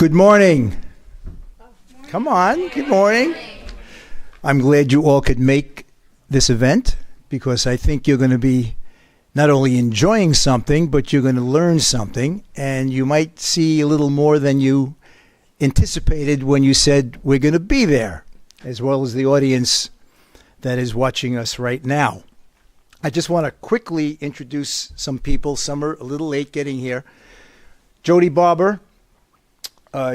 Good morning. Come on, good morning. I'm glad you all could make this event because I think you're going to be not only enjoying something, but you're going to learn something, and you might see a little more than you anticipated when you said we're going to be there, as well as the audience that is watching us right now. I just want to quickly introduce some people. Some are a little late getting here. Jody Barber.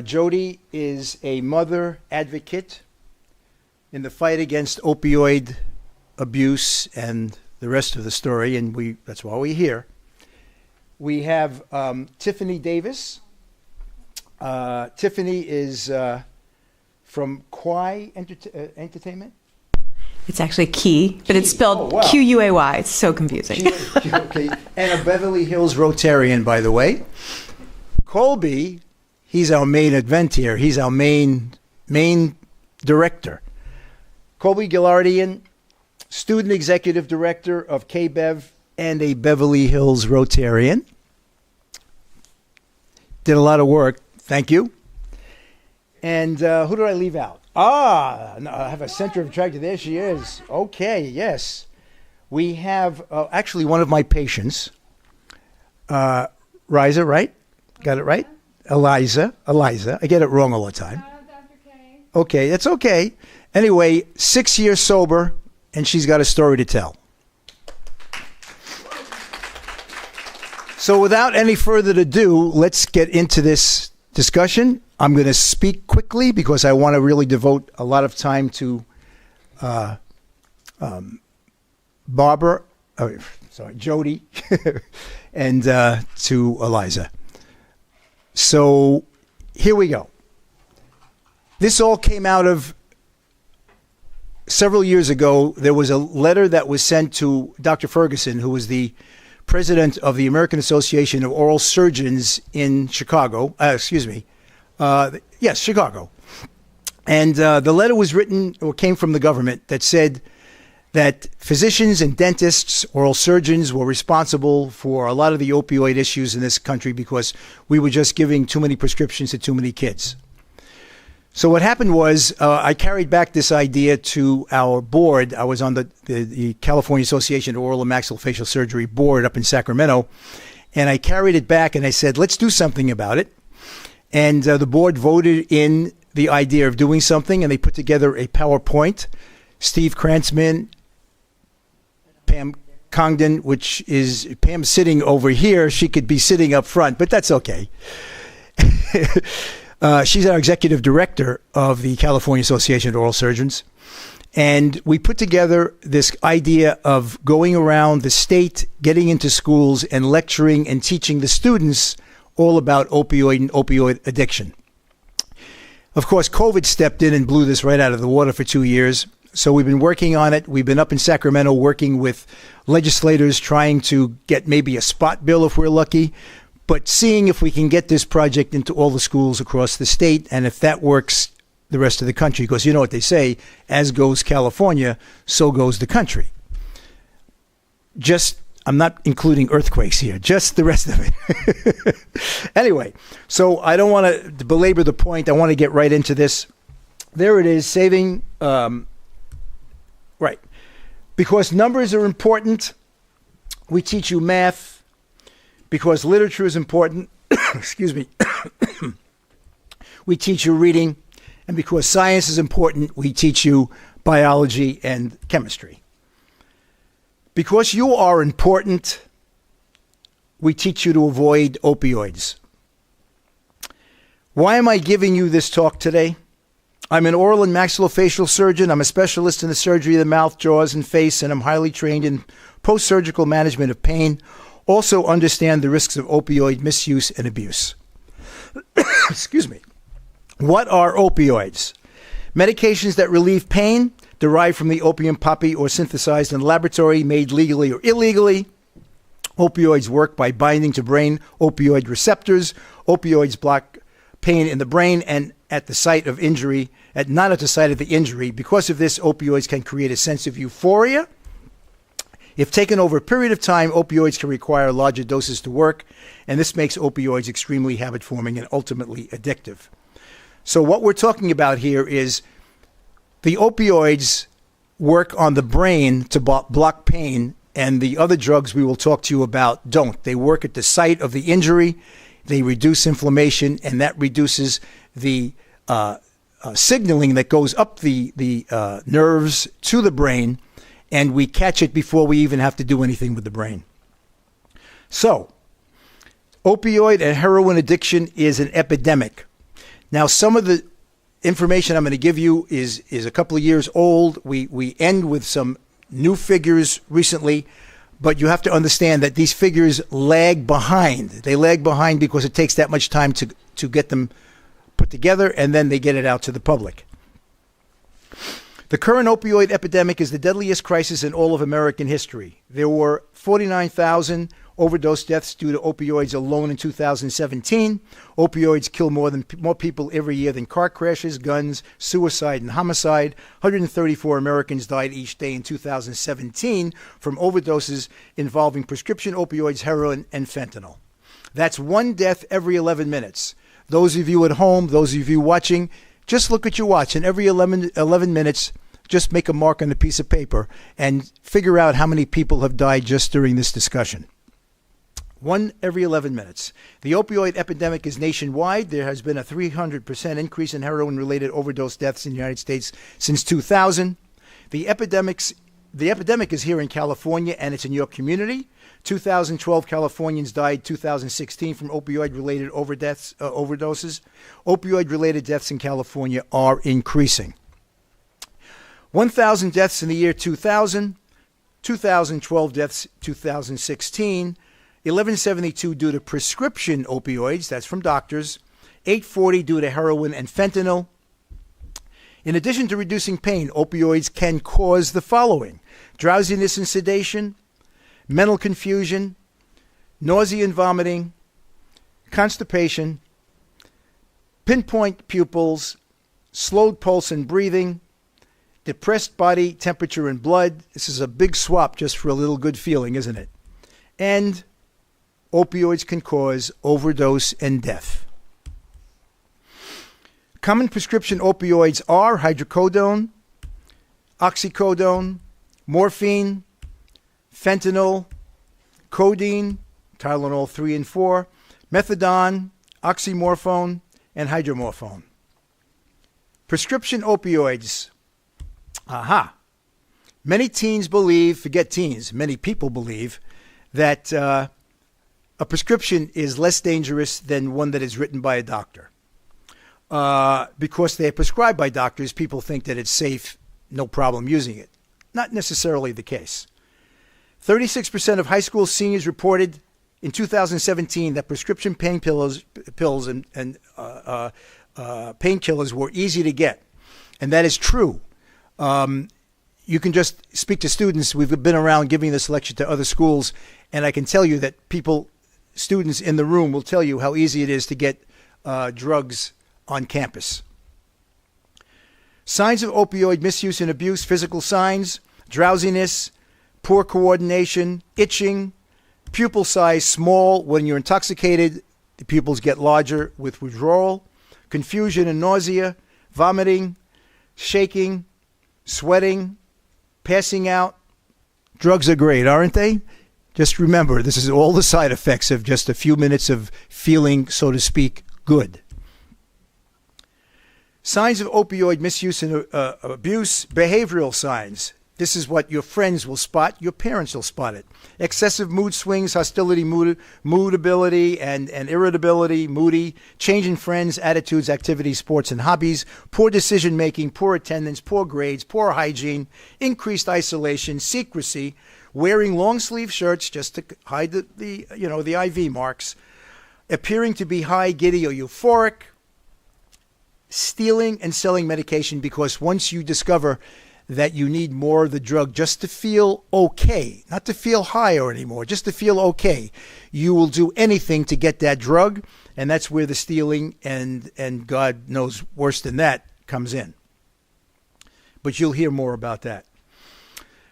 Jody is a mother advocate in the fight against opioid abuse and the rest of the story, and that's why we're here. We have Tiffany Davis. Tiffany is from Quay Entertainment. It's actually Key, but it's spelled Quay. It's so confusing. Okay. And a Beverly Hills Rotarian, by the way. Colby, he's our main event here. He's our main director. Colby Gillardian, student executive director of KBEV and a Beverly Hills Rotarian. Did a lot of work. Thank you. And who did I leave out? No, I have a center of attraction. There she is. Okay, yes. We have actually one of my patients, Riza, right? Got it right? Eliza. I get it wrong all the time. Okay, that's okay. Anyway, 6 years sober, and she's got a story to tell. So without any further ado, let's get into this discussion. I'm going to speak quickly because I want to really devote a lot of time to Jody, and to Eliza. So here we go. This all came out of several years ago. There was a letter that was sent to Dr. Ferguson, who was the president of the American Association of Oral Surgeons in Chicago. Chicago. And the letter was written or came from the government that said that physicians and dentists, oral surgeons, were responsible for a lot of the opioid issues in this country because we were just giving too many prescriptions to too many kids. So what happened was I carried back this idea to our board. I was on the California Association of Oral and Maxillofacial Surgery board up in Sacramento, and I carried it back and I said, let's do something about it. And the board voted in the idea of doing something, and they put together a PowerPoint. Steve Krantzman, Pam Congdon, which is Pam sitting over here. She could be sitting up front, but that's okay. She's our executive director of the California Association of Oral Surgeons. And we put together this idea of going around the state, getting into schools and lecturing and teaching the students all about opioid and opioid addiction. Of course, COVID stepped in and blew this right out of the water for 2 years. So we've been working on it. We've been up in Sacramento working with legislators, trying to get maybe a spot bill if we're lucky, but seeing if we can get this project into all the schools across the state, and if that works, the rest of the country. Because you know what they say, as goes California, so goes the country. I'm not including earthquakes here, just the rest of it. Anyway, so I don't want to belabor the point. I want to get right into this. There it is, saving, right. Because numbers are important, we teach you math. Because literature is important, excuse me, we teach you reading. And because science is important, we teach you biology and chemistry. Because you are important, we teach you to avoid opioids. Why am I giving you this talk today? I'm an oral and maxillofacial surgeon. I'm a specialist in the surgery of the mouth, jaws, and face, and I'm highly trained in post-surgical management of pain. Also understand the risks of opioid misuse and abuse. Excuse me. What are opioids? Medications that relieve pain, derived from the opium poppy or synthesized in a laboratory, made legally or illegally. Opioids work by binding to brain opioid receptors. Opioids block pain in the brain and at the site of injury, not at the site of the injury. Because of this, opioids can create a sense of euphoria. If taken over a period of time, opioids can require larger doses to work, and this makes opioids extremely habit-forming and ultimately addictive. So what we're talking about here is the opioids work on the brain to block pain, and the other drugs we will talk to you about don't. They work at the site of the injury, they reduce inflammation, and that reduces the signaling that goes up the nerves to the brain, and we catch it before we even have to do anything with the brain. So, opioid and heroin addiction is an epidemic. Now, some of the information I'm going to give you is a couple of years old. We end with some new figures recently, but you have to understand that these figures lag behind. They lag behind because it takes that much time to get them put together, and then they get it out to the public. The current opioid epidemic is the deadliest crisis in all of American history. There were 49,000 overdose deaths due to opioids alone in 2017. Opioids kill more people every year than car crashes, guns, suicide, and homicide. 134 Americans died each day in 2017 from overdoses involving prescription opioids, heroin, and fentanyl. That's one death every 11 minutes. Those of you at home, those of you watching, just look at your watch, and every 11 minutes, just make a mark on a piece of paper and figure out how many people have died just during this discussion. One every 11 minutes. The opioid epidemic is nationwide. There has been a 300% increase in heroin-related overdose deaths in the United States since 2000. The epidemic is here in California, and it's in your community. 2012 Californians died 2016 from opioid-related overdoses. Opioid-related deaths in California are increasing. 1,000 deaths in the year 2000, 2012 deaths 2016, 1172 due to prescription opioids, that's from doctors, 840 due to heroin and fentanyl. In addition to reducing pain, opioids can cause the following: drowsiness and sedation, mental confusion, nausea and vomiting, constipation, pinpoint pupils, slowed pulse and breathing, depressed body temperature and blood. This is a big swap just for a little good feeling, isn't it? And opioids can cause overdose and death. Common prescription opioids are hydrocodone, oxycodone, morphine, fentanyl, codeine, Tylenol 3 and 4, methadone, oxymorphone, and hydromorphone. Prescription opioids. Many teens believe, forget teens, many people believe that a prescription is less dangerous than one that is written by a doctor. Because they are prescribed by doctors, people think that it's safe, no problem using it. Not necessarily the case. 36% of high school seniors reported in 2017 that prescription pills and painkillers were easy to get. And that is true. You can just speak to students. We've been around giving this lecture to other schools, and I can tell you that students in the room will tell you how easy it is to get drugs on campus. Signs of opioid misuse and abuse: physical signs, drowsiness, poor coordination, itching, pupil size small. When you're intoxicated, the pupils get larger with withdrawal, confusion and nausea, vomiting, shaking, sweating, passing out. Drugs are great, aren't they? Just remember, this is all the side effects of just a few minutes of feeling, so to speak, good. Signs of opioid misuse and abuse: behavioral signs. This is what your friends will spot, your parents will spot it. Excessive mood swings, hostility, moodability, and irritability, moody, change in friends, attitudes, activities, sports, and hobbies, poor decision-making, poor attendance, poor grades, poor hygiene, increased isolation, secrecy, wearing long-sleeve shirts just to hide the IV marks, appearing to be high, giddy, or euphoric, stealing and selling medication, because once you discover that you need more of the drug just to feel okay, not to feel higher anymore, just to feel okay, you will do anything to get that drug, and that's where the stealing and God knows worse than that comes in. But you'll hear more about that.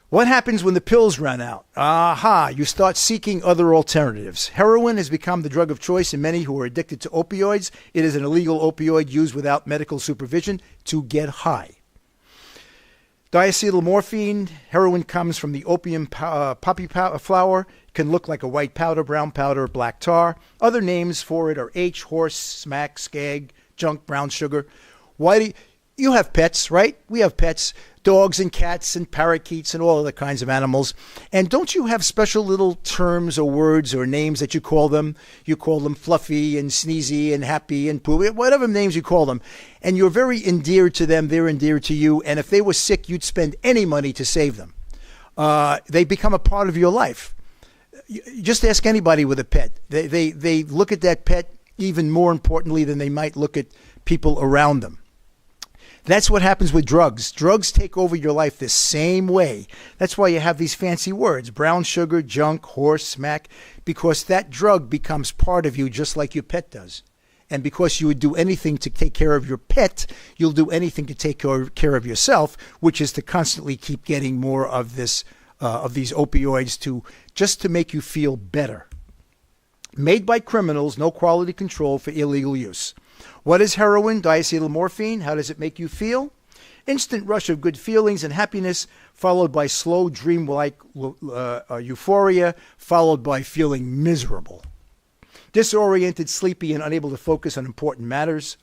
What happens when the pills run out? Aha, you start seeking other alternatives. Heroin has become the drug of choice in many who are addicted to opioids. It is an illegal opioid used without medical supervision to get high. Diacetylmorphine, heroin comes from the opium poppy flower. It can look like a white powder, brown powder, black tar. Other names for it are H, horse, smack, skag, junk, brown sugar. Why do you have pets, right? We have pets, dogs and cats and parakeets and all other kinds of animals. And don't you have special little terms or words or names that you call them? You call them Fluffy and Sneezy and Happy and Pooh, whatever names you call them. And you're very endeared to them. They're endeared to you. And if they were sick, you'd spend any money to save them. They become a part of your life. Just ask anybody with a pet. They look at that pet even more importantly than they might look at people around them. That's what happens with drugs. Drugs take over your life the same way. That's why you have these fancy words, brown sugar, junk, horse, smack, because that drug becomes part of you just like your pet does. And because you would do anything to take care of your pet, you'll do anything to take care of yourself, which is to constantly keep getting more of these opioids just to make you feel better. Made by criminals, no quality control for illegal use. What is heroin? Diacetylmorphine. How does it make you feel? Instant rush of good feelings and happiness, followed by slow dreamlike euphoria, followed by feeling miserable. Disoriented, sleepy, and unable to focus on important matters.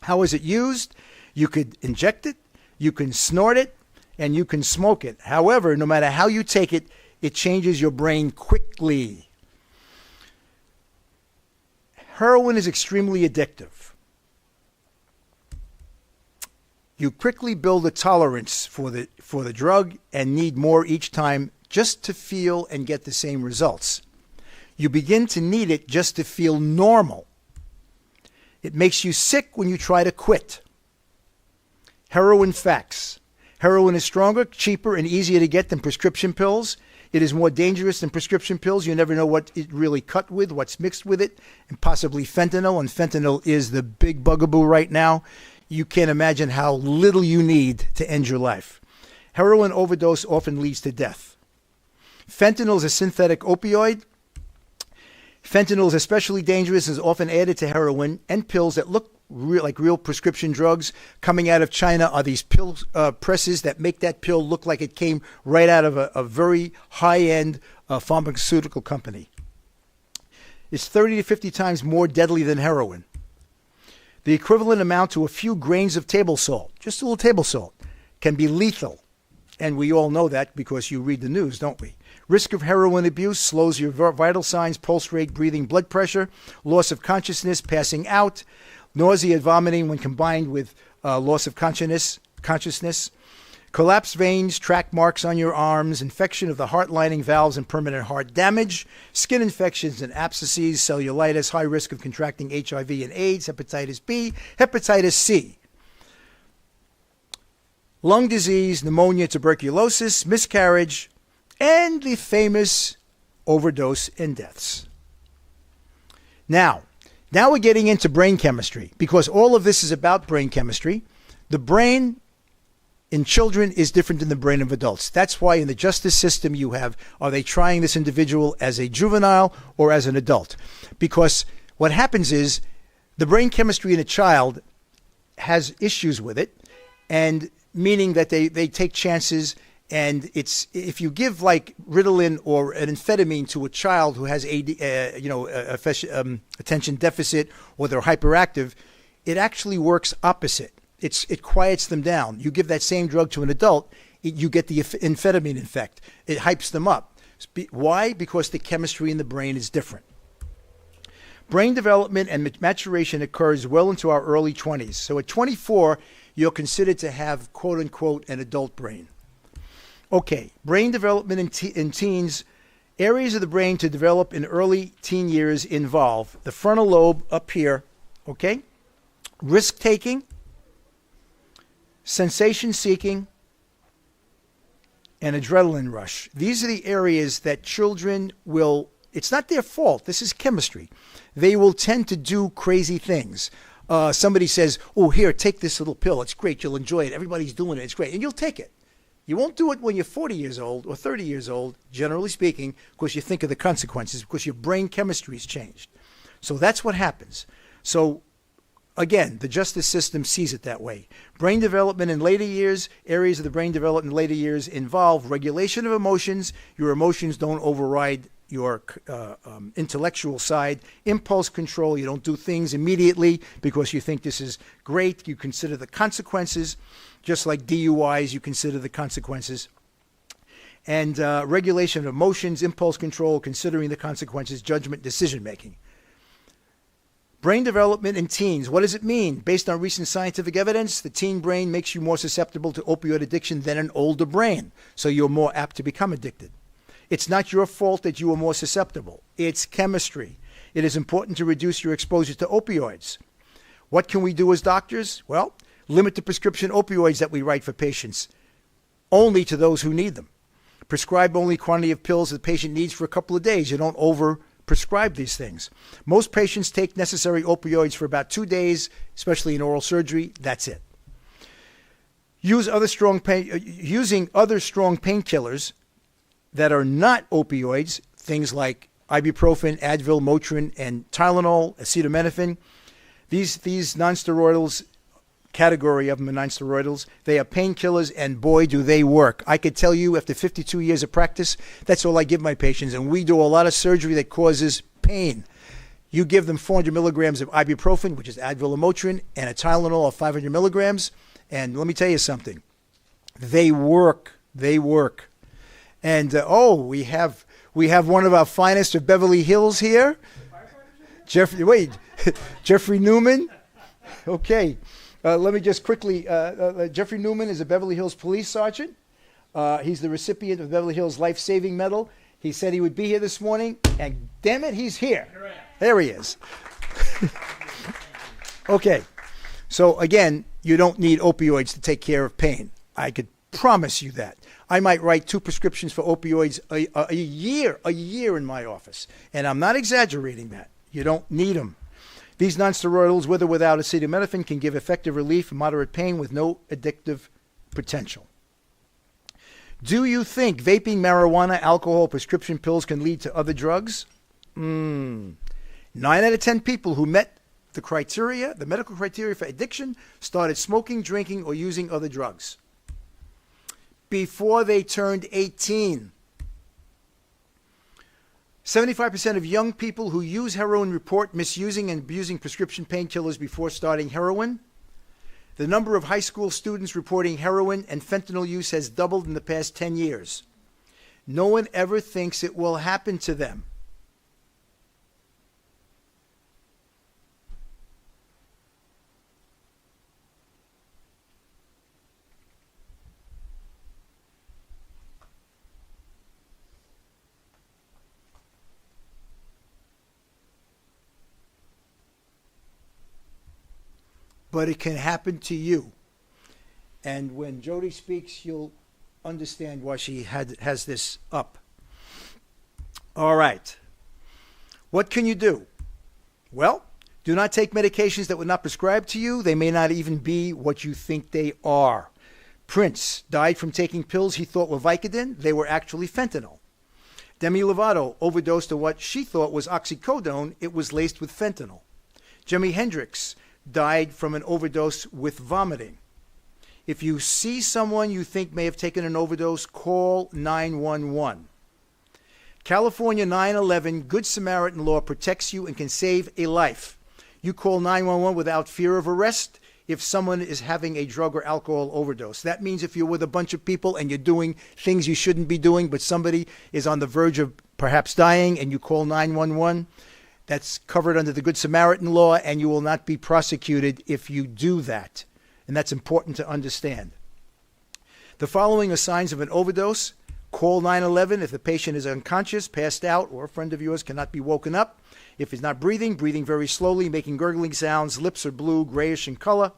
How is it used? You could inject it, you can snort it, and you can smoke it. However, no matter how you take it, it changes your brain quickly. Heroin is extremely addictive. You quickly build a tolerance for the drug and need more each time just to feel and get the same results. You begin to need it just to feel normal. It makes you sick when you try to quit. Heroin facts. Heroin is stronger, cheaper, and easier to get than prescription pills. It is more dangerous than prescription pills. You never know what it really cut with, what's mixed with it, and possibly fentanyl. And fentanyl is the big bugaboo right now. You can't imagine how little you need to end your life. Heroin overdose often leads to death. Fentanyl is a synthetic opioid. Fentanyl is especially dangerous and is often added to heroin and pills that look like real prescription drugs. Coming out of China are these pill presses that make that pill look like it came right out of a very high-end pharmaceutical company. It's 30 to 50 times more deadly than heroin. The equivalent amount to a few grains of table salt, just a little table salt, can be lethal. And we all know that because you read the news, don't we? Risk of heroin abuse slows your vital signs, pulse rate, breathing, blood pressure, loss of consciousness, passing out, nausea and vomiting when combined with loss of consciousness, collapsed veins, track marks on your arms, infection of the heart lining valves and permanent heart damage, skin infections and abscesses, cellulitis, high risk of contracting HIV and AIDS, hepatitis B, hepatitis C, lung disease, pneumonia, tuberculosis, miscarriage, and the famous overdose and deaths. Now we're getting into brain chemistry because all of this is about brain chemistry. The brain in children is different than the brain of adults. That's why in the justice system you have, are they trying this individual as a juvenile or as an adult? Because what happens is the brain chemistry in a child has issues with it, and meaning that they take chances. And it's, if you give like Ritalin or an amphetamine to a child who has attention deficit or they're hyperactive, it actually works opposite. It quiets them down. You give that same drug to an adult, you get the amphetamine effect. It hypes them up. Why? Because the chemistry in the brain is different. Brain development and maturation occurs well into our early 20s. So at 24, you're considered to have, quote unquote, an adult brain. Okay, brain development in teens. Areas of the brain to develop in early teen years involve the frontal lobe up here, okay? Risk-taking, sensation-seeking, and adrenaline rush. These are the areas that children will, it's not their fault, this is chemistry. They will tend to do crazy things. Somebody says, oh, here, take this little pill. It's great. You'll enjoy it. Everybody's doing it. It's great. And you'll take it. You won't do it when you're 40 years old or 30 years old, generally speaking, because you think of the consequences, because your brain chemistry has changed. So that's what happens. So again, the justice system sees it that way. Brain development in later years, areas of the brain development in later years involve regulation of emotions. Your emotions don't override your intellectual side. Impulse control, you don't do things immediately because you think this is great. You consider the consequences. Just like DUIs, you consider the consequences. And regulation of emotions, impulse control, considering the consequences, judgment, decision making. Brain development in teens. What does it mean? Based on recent scientific evidence, the teen brain makes you more susceptible to opioid addiction than an older brain. So you're more apt to become addicted. It's not your fault that you are more susceptible. It's chemistry. It is important to reduce your exposure to opioids. What can we do as doctors? Well, limit the prescription opioids that we write for patients only to those who need them. Prescribe only quantity of pills the patient needs for a couple of days. You don't over-prescribe these things. Most patients take necessary opioids for about 2 days, especially in oral surgery. That's it. Using other strong painkillers that are not opioids, things like ibuprofen, Advil, Motrin, and Tylenol, acetaminophen. These nonsteroidals, category of them are nonsteroidals. They are painkillers, and boy, do they work. I could tell you after 52 years of practice, that's all I give my patients, and we do a lot of surgery that causes pain. You give them 400 milligrams of ibuprofen, which is Advil or Motrin, and a Tylenol of 500 milligrams, and let me tell you something. They work. They work. And, we have one of our finest of Beverly Hills here. Jeffrey Newman. Okay. Let me just quickly, Jeffrey Newman is a Beverly Hills police sergeant. He's the recipient of Beverly Hills Life-Saving Medal. He said he would be here this morning, and damn it, he's here. There he is. Okay. So again, you don't need opioids to take care of pain. I could promise you that. I might write 2 prescriptions for opioids a year in my office. And I'm not exaggerating that. You don't need them. These nonsteroidals, with or without acetaminophen, can give effective relief and moderate pain with no addictive potential. Do you think vaping, marijuana, alcohol, prescription pills can lead to other drugs? 9 out of 10 people who met the criteria, the medical criteria for addiction, started smoking, drinking, or using other drugs before they turned 18. 75% of young people who use heroin report misusing and abusing prescription painkillers before starting heroin. The number of high school students reporting heroin and fentanyl use has doubled in the past 10 years. No one ever thinks it will happen to them. But it can happen to you. And when Jody speaks, you'll understand why she has this up. All right. What can you do? Well, do not take medications that were not prescribed to you. They may not even be what you think they are. Prince died from taking pills he thought were Vicodin. They were actually fentanyl. Demi Lovato overdosed on what she thought was oxycodone. It was laced with fentanyl. Jimi Hendrix died from an overdose with vomiting. If you see someone you think may have taken an overdose, call 911. California 9/11 Good Samaritan law protects you and can save a life. You call 911 without fear of arrest if someone is having a drug or alcohol overdose. That means if you're with a bunch of people and you're doing things you shouldn't be doing, but somebody is on the verge of perhaps dying and you call 911, that's covered under the Good Samaritan law, and you will not be prosecuted if you do that. And that's important to understand. The following are signs of an overdose. Call 911 if the patient is unconscious, passed out, or a friend of yours cannot be woken up. If he's not breathing very slowly, making gurgling sounds, lips are blue, grayish in color.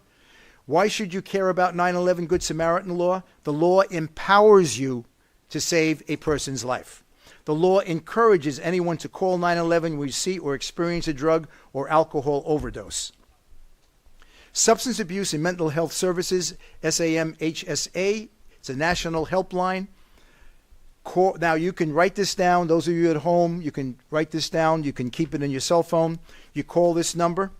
Why should you care about 9/11 Good Samaritan law? The law empowers you to save a person's life. The law encourages anyone to call 911 when you see or experience a drug or alcohol overdose. Substance Abuse and Mental Health Services, SAMHSA, It's a national helpline. Now, you can write this down. Those of you at home, you can write this down. You can keep it in your cell phone. You call this number.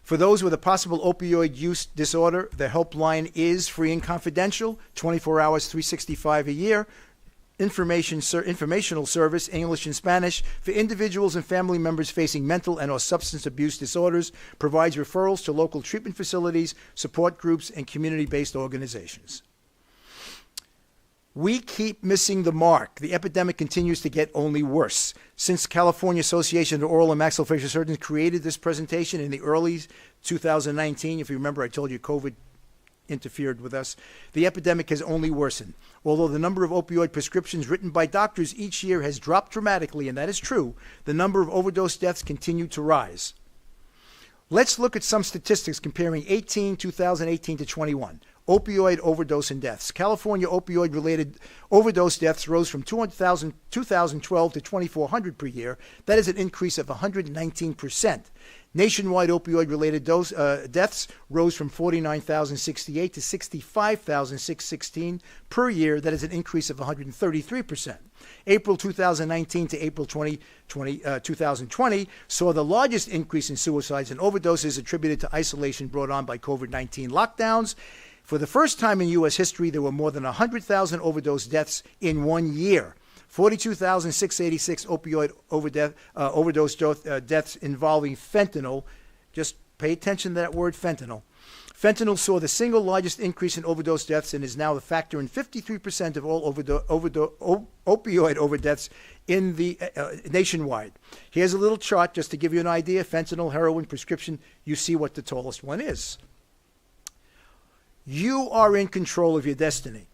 For those with a possible opioid use disorder, the helpline is free and confidential, 24 hours, 365 a year. Informational service, English and Spanish, for individuals and family members facing mental and/or substance abuse disorders, provides referrals to local treatment facilities, support groups, and community-based organizations. We keep missing the mark. The epidemic continues to get only worse. Since California Association of Oral and Maxillofacial Surgeons created this presentation in the early 2019, if you remember, I told you COVID interfered with us, the epidemic has only worsened. Although the number of opioid prescriptions written by doctors each year has dropped dramatically, and that is true, the number of overdose deaths continue to rise. Let's look at some statistics comparing 2018 to 21. Opioid overdose and deaths. California opioid-related overdose deaths rose from 2012 to 2,400 per year. That is an increase of 119%. Nationwide opioid-related deaths rose from 49,068 to 65,616 per year. That is an increase of 133%. April 2019 to April 2020 saw the largest increase in suicides and overdoses attributed to isolation brought on by COVID-19 lockdowns. For the first time in U.S. history, there were more than 100,000 overdose deaths in 1 year. 42,686 opioid overdose deaths involving fentanyl. Just pay attention to that word, fentanyl. Fentanyl saw the single largest increase in overdose deaths and is now a factor in 53% of all opioid overdeaths in the nationwide. Here's a little chart just to give you an idea. Fentanyl, heroin, prescription. You see what the tallest one is. You are in control of your destiny.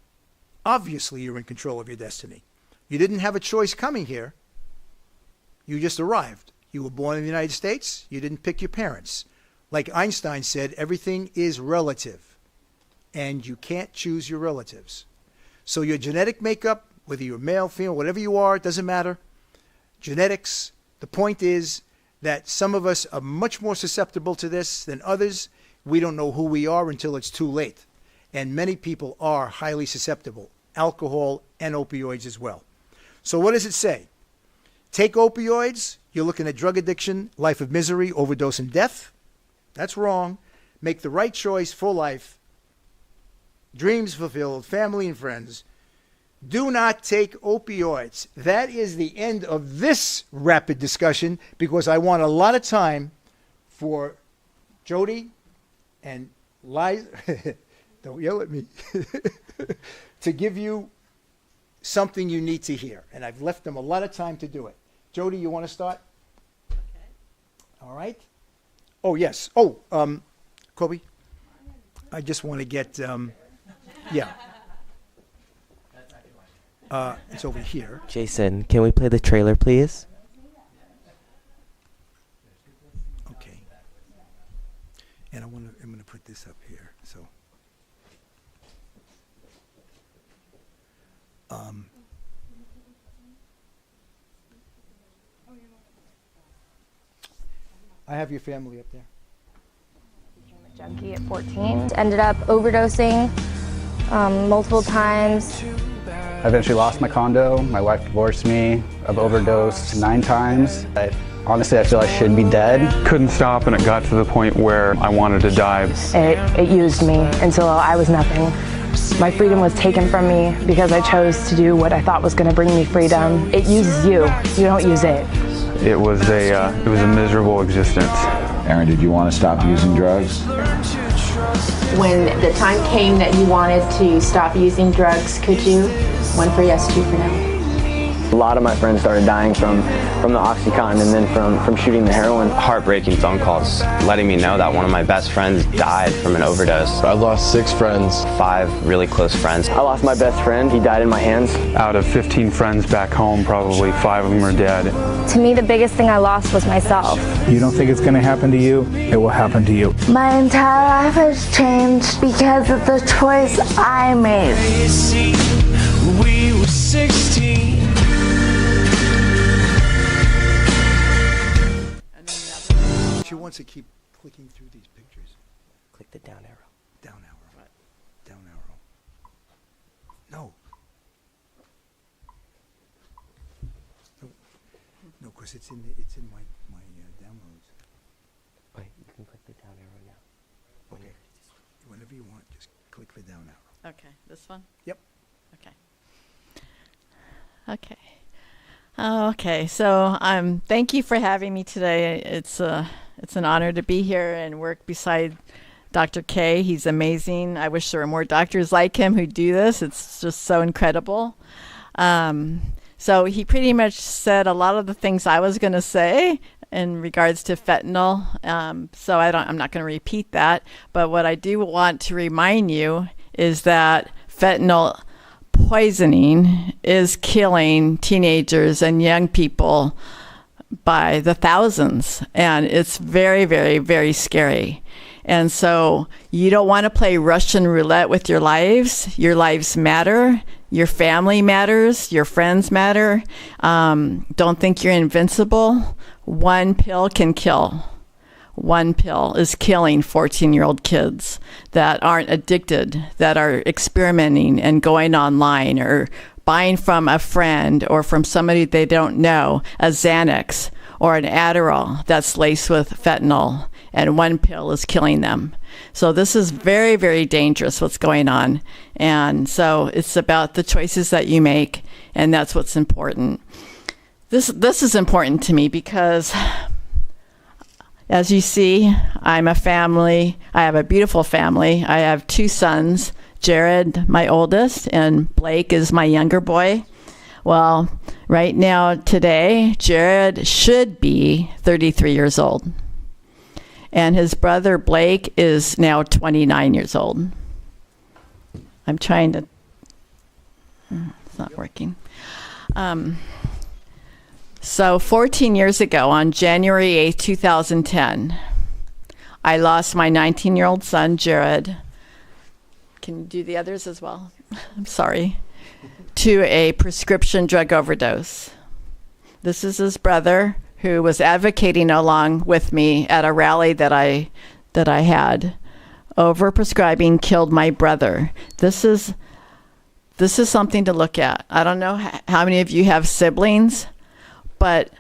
Obviously, you're in control of your destiny. You didn't have a choice coming here. You just arrived. You were born in the United States. You didn't pick your parents. Like Einstein said, everything is relative, and you can't choose your relatives. So your genetic makeup, whether you're male, female, whatever you are, it doesn't matter. Genetics, the point is that some of us are much more susceptible to this than others. We don't know who we are until it's too late. And many people are highly susceptible, alcohol and opioids as well. So what does it say? Take opioids, you're looking at drug addiction, life of misery, overdose and death. That's wrong. Make the right choice for life. Dreams fulfilled, family and friends. Do not take opioids. That is the end of this rapid discussion because I want a lot of time for Jody and Liza, don't yell at me, to give you something you need to hear. And I've left them a lot of time to do it. Jody, you want to start? Okay. All right. Oh, yes. Oh, Kobe, I just want to get, yeah. It's over here. Jason, can we play the trailer, please? Okay. And I'm going to put this up here. So, I have your family up there. Became a junkie at 14. Ended up overdosing multiple times. I eventually lost my condo. My wife divorced me. I've overdosed 9 times. Honestly, I feel I should be dead. Couldn't stop, and it got to the point where I wanted to die. It used me until I was nothing. My freedom was taken from me because I chose to do what I thought was going to bring me freedom. It uses you. You don't use it. It was a miserable existence. Aaron, did you want to stop using drugs? When the time came that you wanted to stop using drugs, could you? One for yes, 2 for no. A lot of my friends started dying from the Oxycontin and then from shooting the heroin. Heartbreaking phone calls letting me know that one of my best friends died from an overdose. I lost 6 friends. 5 really close friends. I lost my best friend. He died in my hands. Out of 15 friends back home, probably 5 of them are dead. To me, the biggest thing I lost was myself. You don't think it's going to happen to you? It will happen to you. My entire life has changed because of the choice I made. We were 16. She wants to keep clicking through these pictures. Click the down arrow. Down arrow. Down arrow. It's in my downloads. Wait, you can click the down arrow now. Okay. Whenever you want, just click the down arrow. Okay, this one? Yep. Okay. Okay. Okay, so thank you for having me today. It's an honor to be here and work beside Dr. K. He's amazing. I wish there were more doctors like him who do this. It's just so incredible. So he pretty much said a lot of the things I was going to say in regards to fentanyl. So I'm not going to repeat that. But what I do want to remind you is that fentanyl poisoning is killing teenagers and young people by the thousands. And it's very, very, very scary. And so you don't want to play Russian roulette with your lives. Your lives matter. Your family matters. Your friends matter. Don't think you're invincible. One pill can kill. One pill is killing 14-year-old kids that aren't addicted, that are experimenting and going online or buying from a friend or from somebody they don't know, a Xanax or an Adderall that's laced with fentanyl, and one pill is killing them. So this is very, very dangerous what's going on. And so it's about the choices that you make, and that's what's important. This is important to me because, as you see, I'm a family. I have a beautiful family. I have 2 sons, Jared, my oldest, and Blake is my younger boy. Well, right now, today, Jared should be 33 years old. And his brother, Blake, is now 29 years old. I'm trying to... It's not working. So 14 years ago, on January 8th, 2010, I lost my 19-year-old son, Jared. Can you do the others as well? I'm sorry. To a prescription drug overdose. This is his brother, who was advocating along with me at a rally that I had. Overprescribing killed my brother. This is something to look at. I don't know how many of you have siblings, but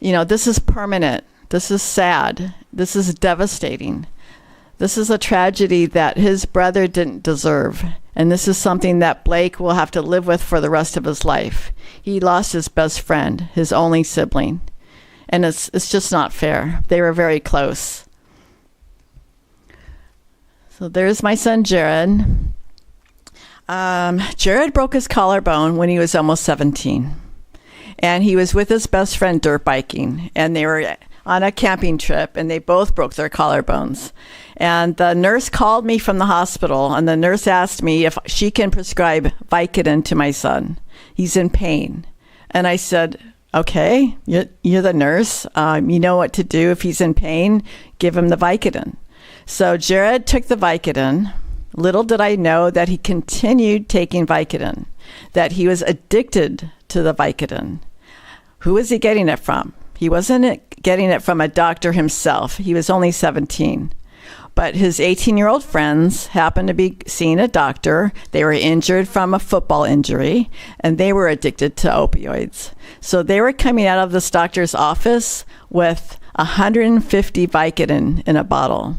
this is permanent. This is sad. This is devastating. This is a tragedy that his brother didn't deserve. And this is something that Blake will have to live with for the rest of his life. He lost his best friend, his only sibling. And it's just not fair. They were very close. So there's my son, Jared. Jared broke his collarbone when he was almost 17. And he was with his best friend dirt biking. And they were on a camping trip, and they both broke their collarbones. And the nurse called me from the hospital, and the nurse asked me if she can prescribe Vicodin to my son. He's in pain. And I said, okay, you're the nurse. You know what to do if he's in pain. Give him the Vicodin. So Jared took the Vicodin. Little did I know that he continued taking Vicodin, that he was addicted to the Vicodin. Who was he getting it from? He wasn't getting it from a doctor himself. He was only 17. But his 18-year-old friends happened to be seeing a doctor. They were injured from a football injury, and they were addicted to opioids. So they were coming out of this doctor's office with 150 Vicodin in a bottle.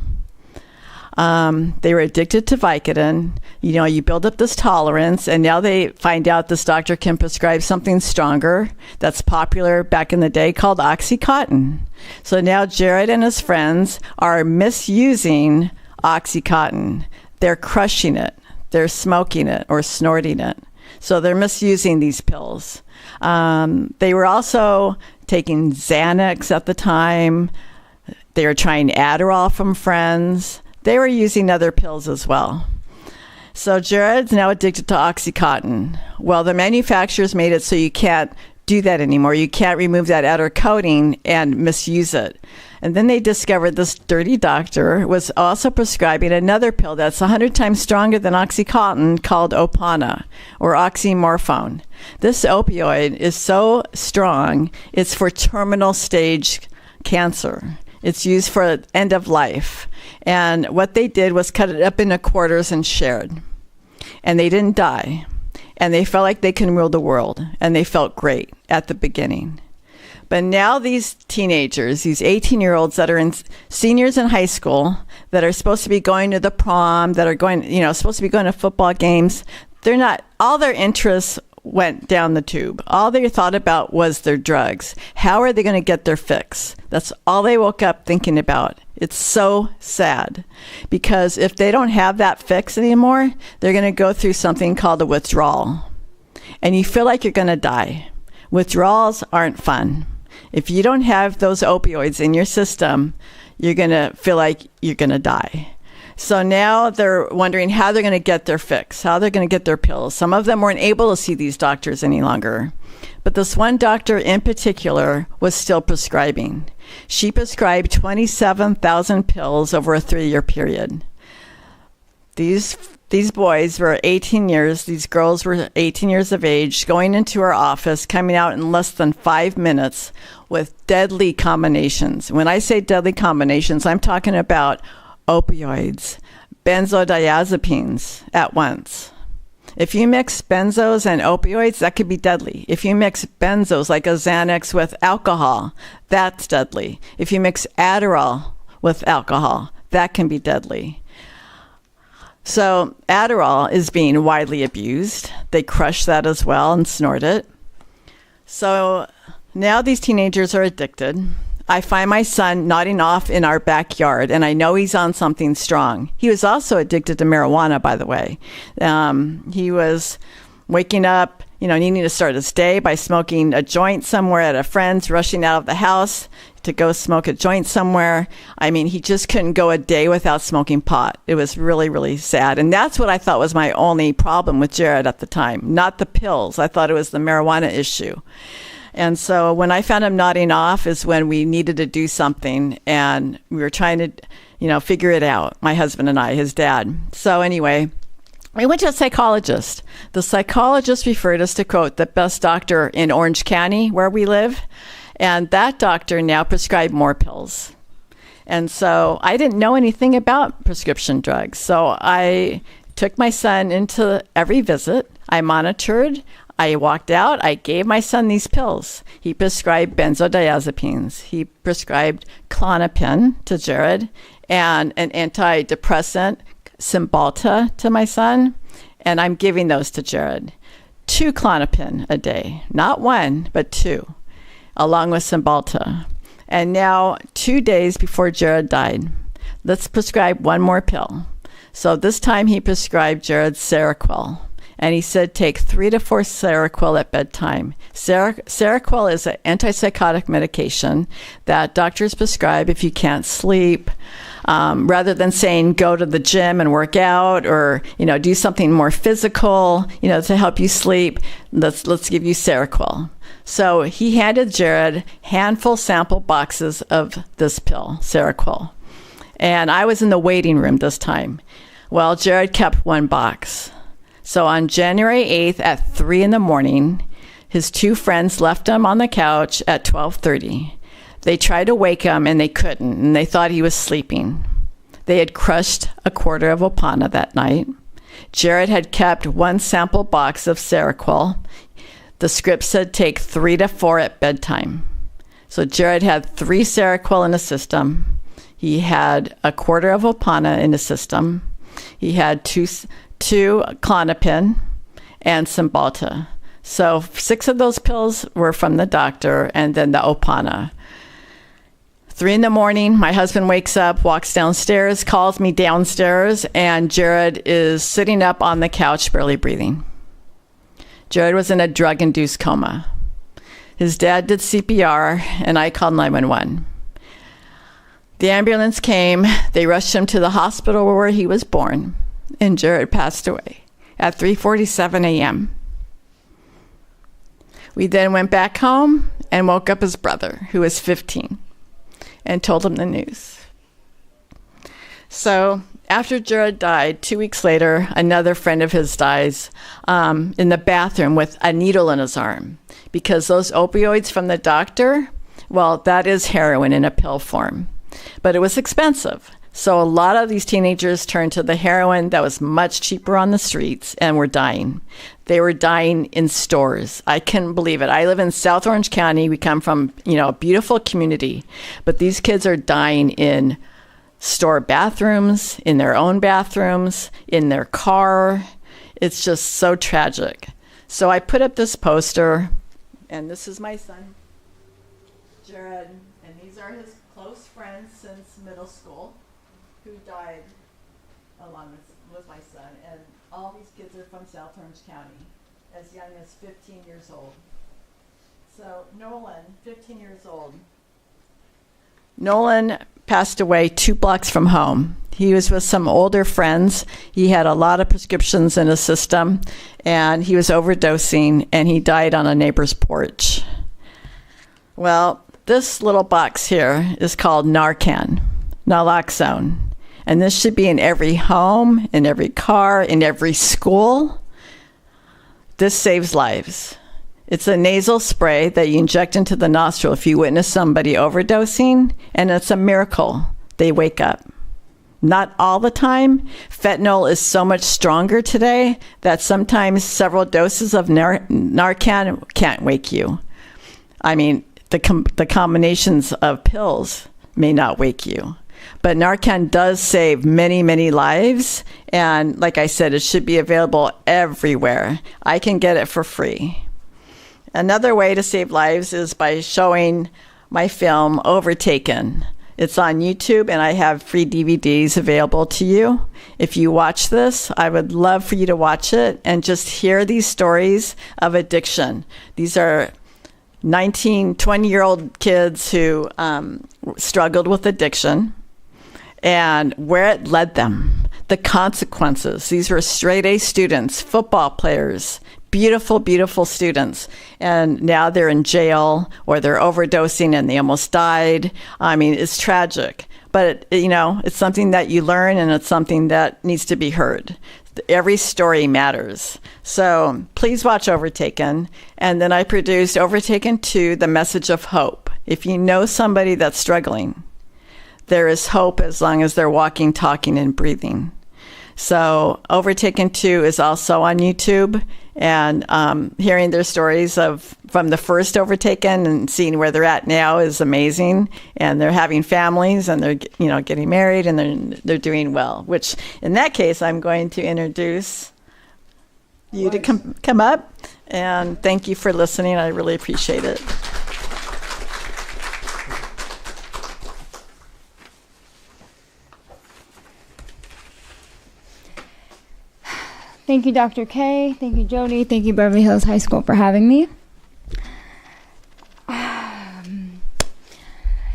They were addicted to Vicodin. You build up this tolerance, and now they find out this doctor can prescribe something stronger that's popular back in the day called Oxycontin. So now Jared and his friends are misusing Oxycontin. They're crushing it. They're smoking it or snorting it. So they're misusing these pills. They were also taking Xanax at the time. They were trying Adderall from friends. They were using other pills as well. So Jared's now addicted to Oxycontin. Well, the manufacturers made it so you can't do that anymore. You can't remove that outer coating and misuse it. And then they discovered this dirty doctor was also prescribing another pill that's 100 times stronger than Oxycontin called Opana or oxymorphone. This opioid is so strong, it's for terminal stage cancer. It's used for end of life. And what they did was cut it up into quarters and shared. And they didn't die. And they felt like they can rule the world. And they felt great at the beginning. But now these teenagers, these 18-year-olds that are seniors in high school, that are supposed to be going to the prom, that are going, supposed to be going to football games, they're not, all their interests went down the tube. All they thought about was their drugs. How are they going to get their fix? That's all they woke up thinking about. It's so sad, because if they don't have that fix anymore, they're going to go through something called a withdrawal. And you feel like you're going to die. Withdrawals aren't fun. If you don't have those opioids in your system, you're going to feel like you're going to die. So now they're wondering how they're going to get their fix, how they're going to get their pills. Some of them weren't able to see these doctors any longer. But this one doctor in particular was still prescribing. She prescribed 27,000 pills over a 3-year period. These boys were 18 years, these girls were 18 years of age, going into her office, coming out in less than 5 minutes with deadly combinations. When I say deadly combinations, I'm talking about opioids, benzodiazepines at once. If you mix benzos and opioids, that could be deadly. If you mix benzos like a Xanax with alcohol, that's deadly. If you mix Adderall with alcohol, that can be deadly. So Adderall is being widely abused. They crush that as well and snort it. So now these teenagers are addicted. I find my son nodding off in our backyard, and I know he's on something strong. He was also addicted to marijuana, by the way. He was waking up, needing to start his day by smoking a joint somewhere at a friend's, rushing out of the house to go smoke a joint somewhere. I mean, he just couldn't go a day without smoking pot. It was really, really sad. And that's what I thought was my only problem with Jared at the time, not the pills. I thought it was the marijuana issue. And so when I found him nodding off is when we needed to do something, and we were trying to, figure it out, my husband and I, his dad. So anyway, we went to a psychologist. The psychologist referred us to, quote, the best doctor in Orange County, where we live. And that doctor now prescribed more pills. And so I didn't know anything about prescription drugs. So I took my son into every visit. I monitored. I walked out. I gave my son these pills. He prescribed benzodiazepines. He prescribed Klonopin to Jared and an antidepressant, Cymbalta, to my son. And I'm giving those to Jared. 2 Klonopin a day. Not 1, but 2, along with Cymbalta. And now, 2 days before Jared died, let's prescribe 1 more pill. So this time he prescribed Jared Seroquel. And he said, take 3 to 4 Seroquel at bedtime. Seroquel is an antipsychotic medication that doctors prescribe if you can't sleep. Rather than saying go to the gym and work out, or do something more physical, to help you sleep, let's give you Seroquel. So he handed Jared handful sample boxes of this pill, Seroquel. And I was in the waiting room this time. Well, Jared kept 1 box. So on January 8th at 3 a.m, his 2 friends left him on the couch at 12:30. They tried to wake him and they couldn't, and they thought he was sleeping. They had crushed a quarter of Opana that night. Jared had kept 1 sample box of Seroquel. The script said take 3 to 4 at bedtime. So Jared had 3 Seroquel in his system. He had a quarter of Opana in his system. He had 2 Klonopin and Cymbalta. So 6 of those pills were from the doctor, and then the Opana. 3 a.m, my husband wakes up, walks downstairs, calls me downstairs, and Jared is sitting up on the couch, barely breathing. Jared was in a drug-induced coma. His dad did CPR, and I called 911. The ambulance came. They rushed him to the hospital where he was born, and Jared passed away at 3:47 a.m. We then went back home and woke up his brother, who was 15, and told him the news. So after Jared died, 2 weeks later, another friend of his dies in the bathroom with a needle in his arm, because those opioids from the doctor, well, that is heroin in a pill form. But it was expensive. So a lot of these teenagers turned to the heroin that was much cheaper on the streets and were dying. They were dying in stores. I couldn't believe it. I live in South Orange County. We come from, a beautiful community, but these kids are dying in store bathrooms, in their own bathrooms, in their car. It's just so tragic. So I put up this poster, and this is my son, Jared, and these are his close friends since middle school who died along with my son. And all these kids are from South Orange County, as young as 15 years old. So Nolan, 15 years old. Nolan passed away 2 blocks from home. He was with some older friends. He had a lot of prescriptions in his system, and he was overdosing, and he died on a neighbor's porch. Well, this little box here is called Narcan, naloxone. And this should be in every home, in every car, in every school. This saves lives. It's a nasal spray that you inject into the nostril if you witness somebody overdosing, and it's a miracle. They wake up. Not all the time. Fentanyl is so much stronger today that sometimes several doses of Narcan can't wake you. I mean, the combinations of pills may not wake you. But Narcan does save many, many lives. And like I said, it should be available everywhere. I can get it for free. Another way to save lives is by showing my film, Overtaken. It's on YouTube, and I have free DVDs available to you. If you watch this, I would love for you to watch it and just hear these stories of addiction. These are 19, 20-year-old kids who struggled with addiction and where it led them, the consequences. These were straight-A students, football players, beautiful, beautiful students. And now they're in jail or they're overdosing and they almost died. I mean, it's tragic. But, it's something that you learn, and it's something that needs to be heard. Every story matters. So please watch Overtaken. And then I produced Overtaken 2, The Message of Hope. If you know somebody that's struggling, there is hope as long as they're walking, talking, and breathing. So Overtaken 2 is also on YouTube, and hearing their stories from the first Overtaken and seeing where they're at now is amazing. And they're having families, and they're getting married, and they're doing well. Which in that case, I'm going to introduce you to come up, and thank you for listening. I really appreciate it. Thank you, Dr. K. Thank you, Jody. Thank you, Beverly Hills High School, for having me.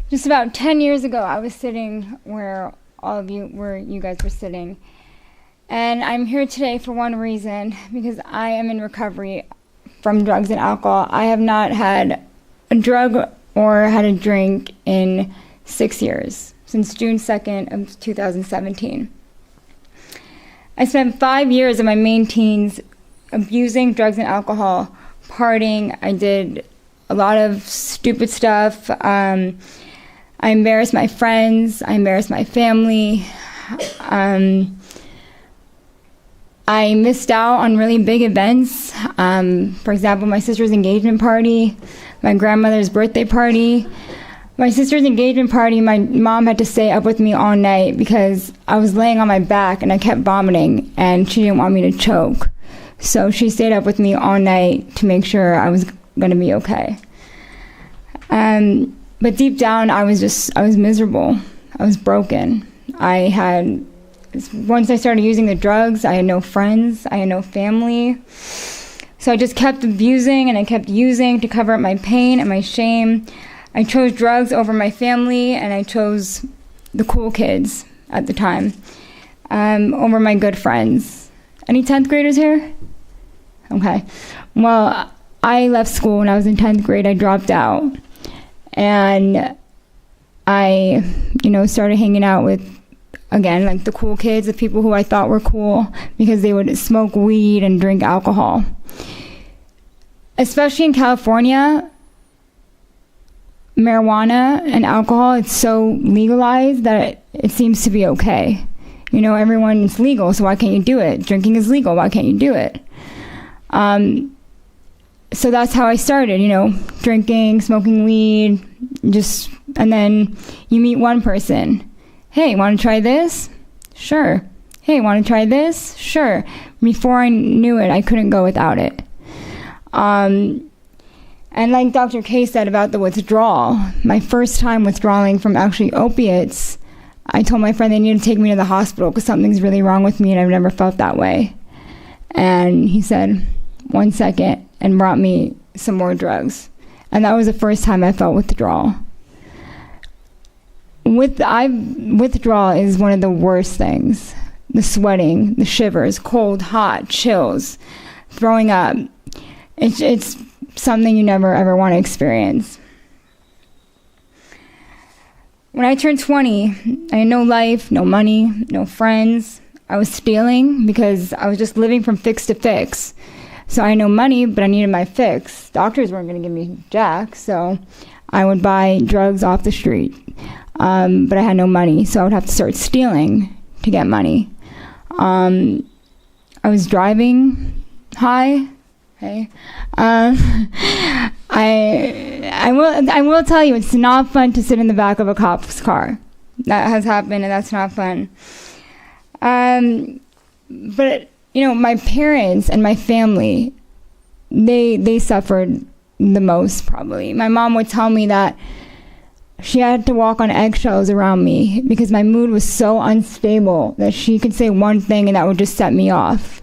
Just about 10 years ago, I was sitting where you guys were sitting. And I'm here today for one reason, because I am in recovery from drugs and alcohol. I have not had a drug or had a drink in 6 years, since June 2nd of 2017. I spent 5 years of my main teens abusing drugs and alcohol, partying. I did a lot of stupid stuff. I embarrassed my friends. I embarrassed my family. I missed out on really big events. For example, my sister's engagement party, my grandmother's birthday party. My sister's engagement party, my mom had to stay up with me all night because I was laying on my back and I kept vomiting, and she didn't want me to choke. So she stayed up with me all night to make sure I was going to be okay. But deep down, I was miserable. I was broken. Once I started using the drugs, I had no friends, I had no family. So I just kept abusing, and I kept using to cover up my pain and my shame. I chose drugs over my family, and I chose the cool kids at the time over my good friends. Any 10th graders here? Okay. Well, I left school when I was in 10th grade. I dropped out. And I, started hanging out with, again, like the cool kids, the people who I thought were cool, because they would smoke weed and drink alcohol. Especially in California, marijuana and alcohol, it's so legalized that it seems to be okay. You know, everyone, it's legal, so why can't you do it? Drinking is legal, why can't you do it? So that's how I started, you know, drinking, smoking weed, and then you meet one person. Hey, want to try this? Sure. Hey, want to try this? Sure. Before I knew it, I couldn't go without it. And like Dr. K said about the withdrawal, my first time withdrawing from actually opiates, I told my friend they needed to take me to the hospital because something's really wrong with me and I've never felt that way. And he said, 1 second, and brought me some more drugs. And that was the first time I felt withdrawal. Withdrawal is one of the worst things. The sweating, the shivers, cold, hot, chills, throwing up. It's something you never ever want to experience. When I turned 20, I had no life, no money, no friends. I was stealing because I was just living from fix to fix. So I had no money, but I needed my fix. Doctors weren't going to give me jack, so I would buy drugs off the street. But I had no money, so I would have to start stealing to get money. I was driving high. Okay. I will tell you, it's not fun to sit in the back of a cop's car. That has happened, and that's not fun. But you know, my parents and my family, they suffered the most probably. My mom would tell me that she had to walk on eggshells around me because my mood was so unstable that she could say one thing and that would just set me off.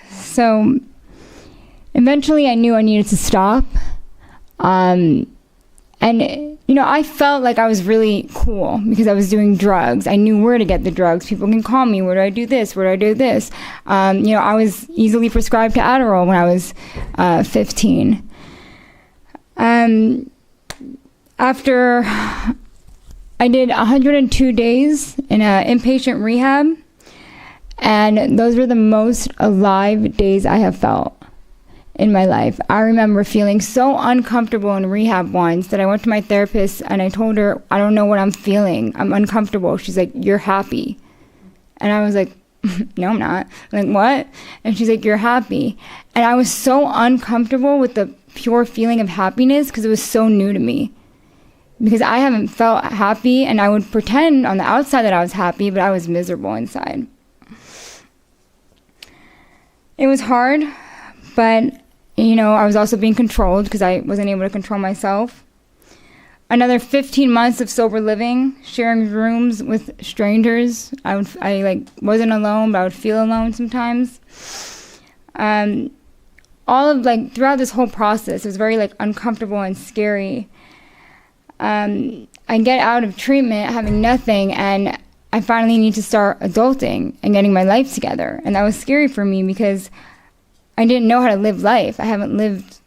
So eventually I knew I needed to stop. And, you know, I felt like I was really cool because I was doing drugs. I knew where to get the drugs. People can call me, where do I do this? Where do I do this? You know, I was easily prescribed to Adderall when I was 15. After I did 102 days in an inpatient rehab, and those were the most alive days I have felt in my life. I remember feeling so uncomfortable in rehab once that I went to my therapist and I told her, I don't know what I'm feeling. I'm uncomfortable. She's like, you're happy. And I was like, no, I'm not. I'm like, what? And she's like, you're happy. And I was so uncomfortable with the pure feeling of happiness because it was so new to me. Because I haven't felt happy, and I would pretend on the outside that I was happy, but I was miserable inside. It was hard, but, you know, I was also being controlled because I wasn't able to control myself. Another 15 months of sober living, sharing rooms with strangers. I wasn't alone, but I would feel alone sometimes. Throughout this whole process, it was very, uncomfortable and scary. I get out of treatment having nothing, and I finally need to start adulting and getting my life together. And that was scary for me because I didn't know how to live life. I haven't lived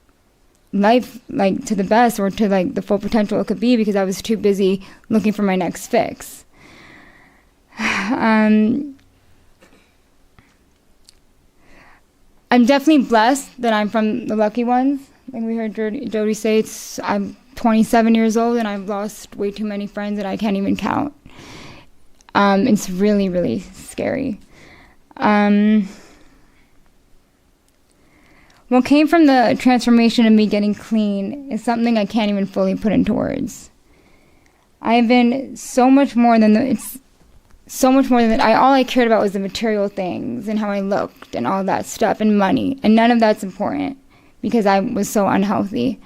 life to the best or to the full potential it could be because I was too busy looking for my next fix. I'm definitely blessed that I'm from the lucky ones. Like we heard Jody say, I'm 27 years old and I've lost way too many friends that I can't even count. It's really, really scary. What came from the transformation of me getting clean is something I can't even fully put into words. I've been so much more than all I cared about was the material things and how I looked and all that stuff and money, and none of that's important because I was so unhealthy.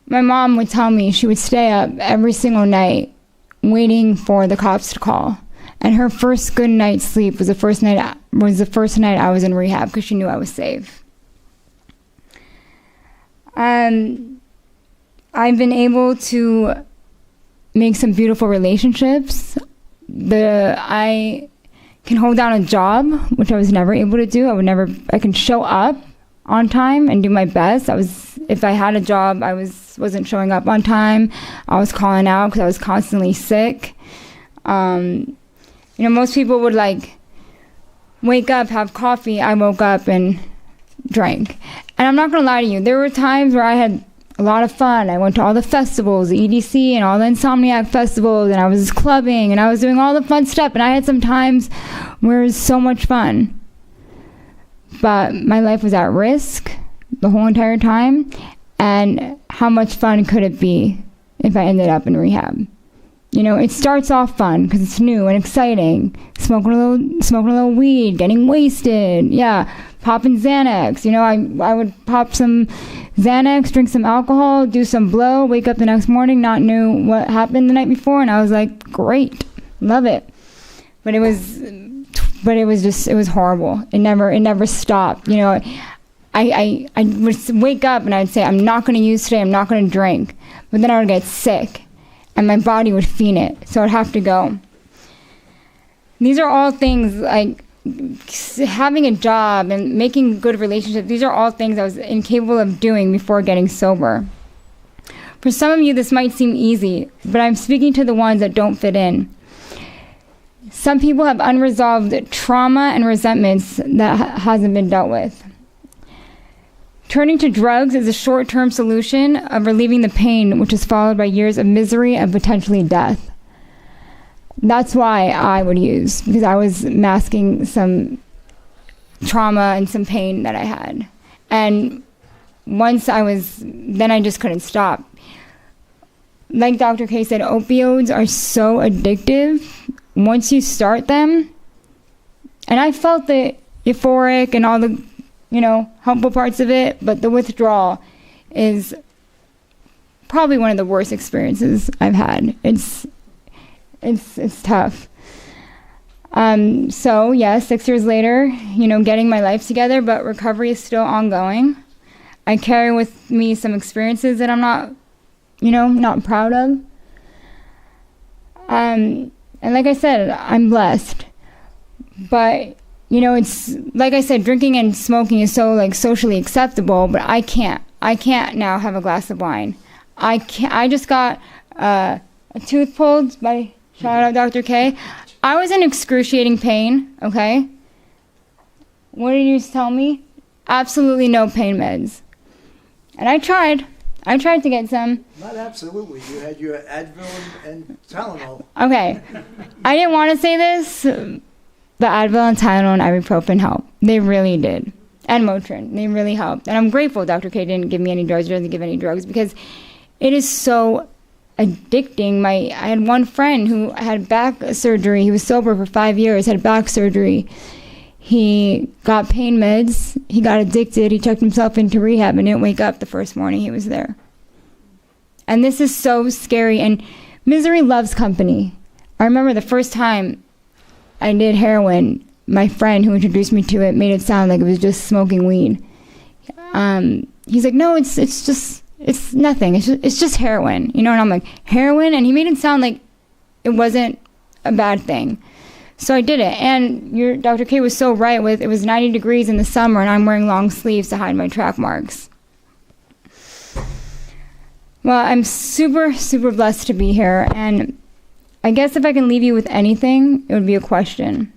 My mom would tell me she would stay up every single night waiting for the cops to call. And her first good night's sleep was the first night I was in rehab because she knew I was safe. I've been able to make some beautiful relationships. I can hold down a job, which I was never able to do. I can show up on time and do my best. If I had a job, I wasn't showing up on time. I was calling out because I was constantly sick. Most people would wake up, have coffee. I woke up and drank. And I'm not gonna lie to you, there were times where I had a lot of fun. I went to all the festivals, the EDC and all the Insomniac festivals, and I was clubbing and I was doing all the fun stuff, and I had some times where it was so much fun. But my life was at risk the whole entire time, and how much fun could it be if I ended up in rehab? You know, it starts off fun because it's new and exciting. Smoking a little weed, getting wasted. Yeah, popping Xanax. You know, I would pop some Xanax, drink some alcohol, do some blow, wake up the next morning, not know what happened the night before, and I was like, great, love it. But it was horrible. It never stopped. You know, I would wake up and I'd say, I'm not going to use today, I'm not going to drink. But then I would get sick and my body would fiend it, so I'd have to go. These are all things like having a job and making good relationships. These are all things I was incapable of doing before getting sober. For some of you, this might seem easy, but I'm speaking to the ones that don't fit in. Some people have unresolved trauma and resentments that hasn't been dealt with. Turning to drugs is a short-term solution of relieving the pain, which is followed by years of misery and potentially death. That's why I would use, because I was masking some trauma and some pain that I had. And then I just couldn't stop. Like Dr. K said, opioids are so addictive. Once you start them, and I felt the euphoric and all the, helpful parts of it, but the withdrawal is probably one of the worst experiences I've had. It's tough. So yeah, 6 years later, getting my life together, but recovery is still ongoing. I carry with me some experiences that I'm not proud of. And like I said, I'm blessed. But, it's, like I said, drinking and smoking is so, socially acceptable, but I can't now have a glass of wine. I just got a tooth pulled by, shout out Dr. K. I was in excruciating pain, okay? What did you tell me? Absolutely no pain meds. And I tried to get some. Not absolutely. You had your Advil and Tylenol. Okay. I didn't want to say this, but Advil and Tylenol and ibuprofen helped. They really did. And Motrin. They really helped. And I'm grateful Dr. K didn't give me any drugs, doesn't give any drugs, because it is so addicting. I had one friend who had back surgery. He was sober for 5 years, had back surgery. He got pain meds. He got addicted. He checked himself into rehab and didn't wake up the first morning he was there. And this is so scary. And misery loves company. I remember the first time I did heroin, my friend who introduced me to it made it sound like it was just smoking weed. He's like, no, it's nothing. It's just heroin. And I'm like, heroin? And he made it sound like it wasn't a bad thing. So I did it. And your Dr. K was so right with it was 90 degrees in the summer and I'm wearing long sleeves to hide my track marks. Well, I'm super, super blessed to be here. And I guess if I can leave you with anything, it would be a question.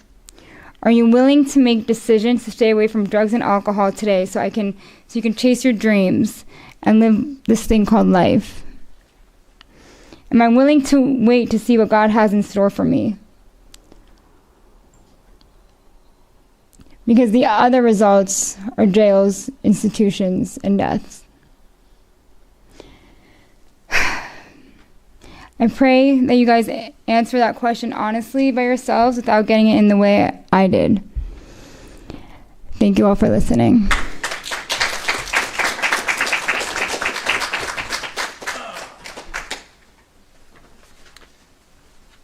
Are you willing to make decisions to stay away from drugs and alcohol today so you can chase your dreams and live this thing called life? Am I willing to wait to see what God has in store for me? Because the other results are jails, institutions, and deaths. I pray that you guys answer that question honestly by yourselves without getting it in the way I did. Thank you all for listening.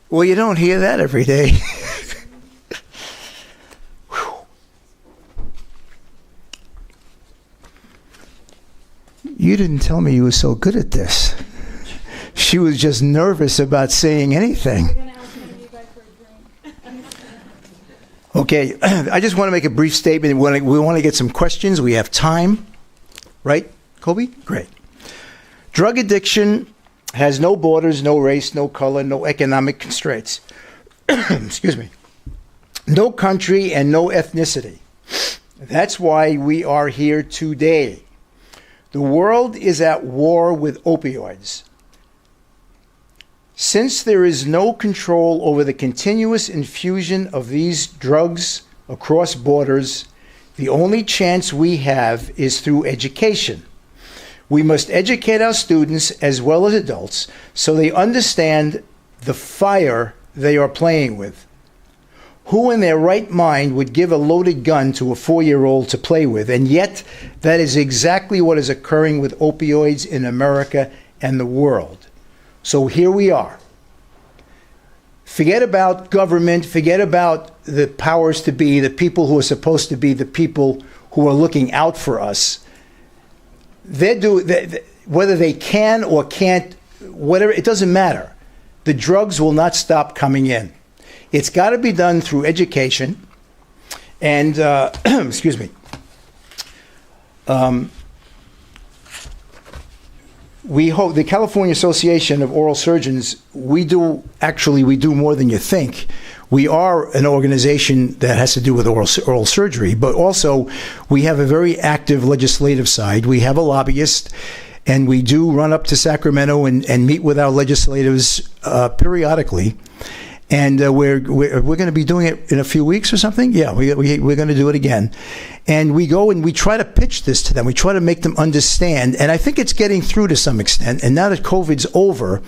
Well, you don't hear that every day. You didn't tell me you were so good at this. She was just nervous about saying anything. Okay, I just want to make a brief statement. We want to get some questions. We have time. Right, Kobe? Great. Drug addiction has no borders, no race, no color, no economic constraints. Excuse me. No country and no ethnicity. That's why we are here today. The world is at war with opioids. Since there is no control over the continuous infusion of these drugs across borders, the only chance we have is through education. We must educate our students as well as adults so they understand the fire they are playing with. Who in their right mind would give a loaded gun to a 4-year-old to play with? And yet, that is exactly what is occurring with opioids in America and the world. So here we are. Forget about government, forget about the powers to be, the people who are supposed to be the people who are looking out for us. Whether they can or can't, whatever, it doesn't matter. The drugs will not stop coming in. It's got to be done through education and, excuse me, we hope, the California Association of Oral Surgeons, we do more than you think. We are an organization that has to do with oral surgery, but also we have a very active legislative side. We have a lobbyist, and we do run up to Sacramento and meet with our legislators periodically. And we're going to be doing it in a few weeks or something. Yeah, we're going to do it again. And we go and we try to pitch this to them. We try to make them understand. And I think it's getting through to some extent. And now that COVID's over,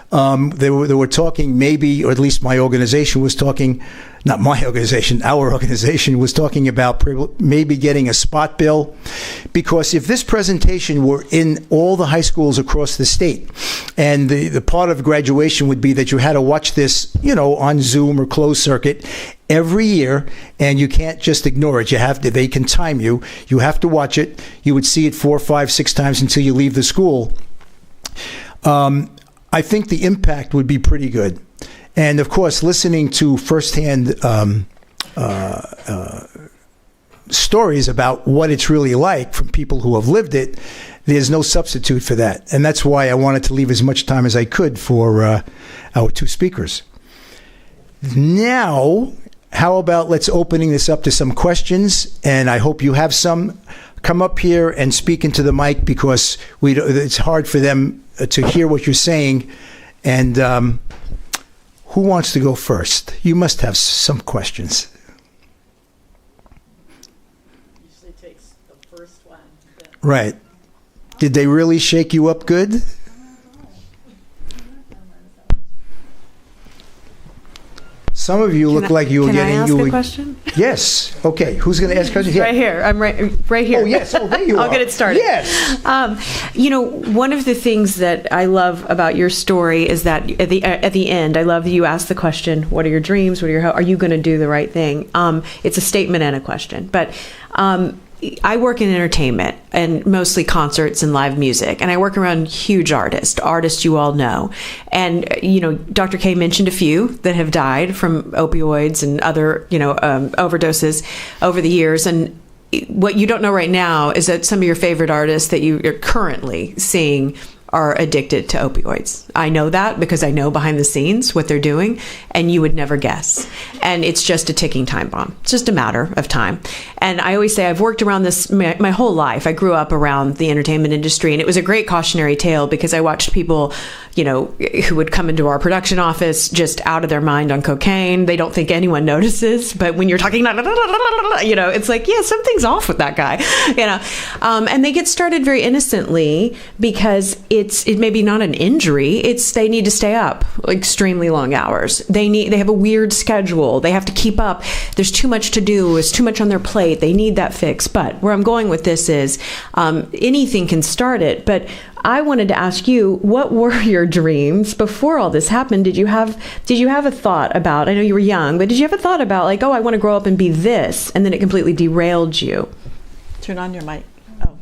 they were talking maybe, or at least my organization was talking, not my organization, our organization was talking about maybe getting a spot bill. Because if this presentation were in all the high schools across the state, and the part of graduation would be that you had to watch this, on Zoom or closed circuit every year, and you can't just ignore it. You have to, they can time you. You have to watch it. You would see it 4, 5, 6 times until you leave the school. I think the impact would be pretty good. And of course, listening to firsthand stories about what it's really like from people who have lived it, there's no substitute for that. And that's why I wanted to leave as much time as I could for our 2 speakers. Now, how about let's opening this up to some questions, and I hope you have some. Come up here and speak into the mic, because it's hard for them to hear what you're saying. And who wants to go first? You must have some questions. Usually takes the first one. Right. Did they really shake you up good? Some of you look like you were getting... Can I ask a question? Yes. Okay. Who's going to ask a question? Right here. I'm right here. Oh, yes. Oh, there you are. I'll get it started. Yes. One of the things that I love about your story is that at the end, I love that you ask the question, what are your dreams? Are you going to do the right thing? It's a statement and a question. But I work in entertainment, and mostly concerts and live music, and I work around huge artists you all know. And, Dr. K mentioned a few that have died from opioids and other, overdoses over the years. And what you don't know right now is that some of your favorite artists that you're currently seeing are addicted to opioids. I know that because I know behind the scenes what they're doing, and you would never guess. And it's just a ticking time bomb. It's just a matter of time. And I always say I've worked around this my whole life. I grew up around the entertainment industry, and it was a great cautionary tale because I watched people, who would come into our production office just out of their mind on cocaine. They don't think anyone notices, but when you're talking, it's like, yeah, something's off with that guy, and they get started very innocently because it may be not an injury. It's they need to stay up extremely long hours. They have a weird schedule. They have to keep up. There's too much to do. There's too much on their plate. They need that fix. But where I'm going with this is anything can start it. But I wanted to ask you, what were your dreams before all this happened? Did you have a thought about, I know you were young, but did you have a thought about like, I want to grow up and be this, and then it completely derailed you? Turn on your mic. Oh.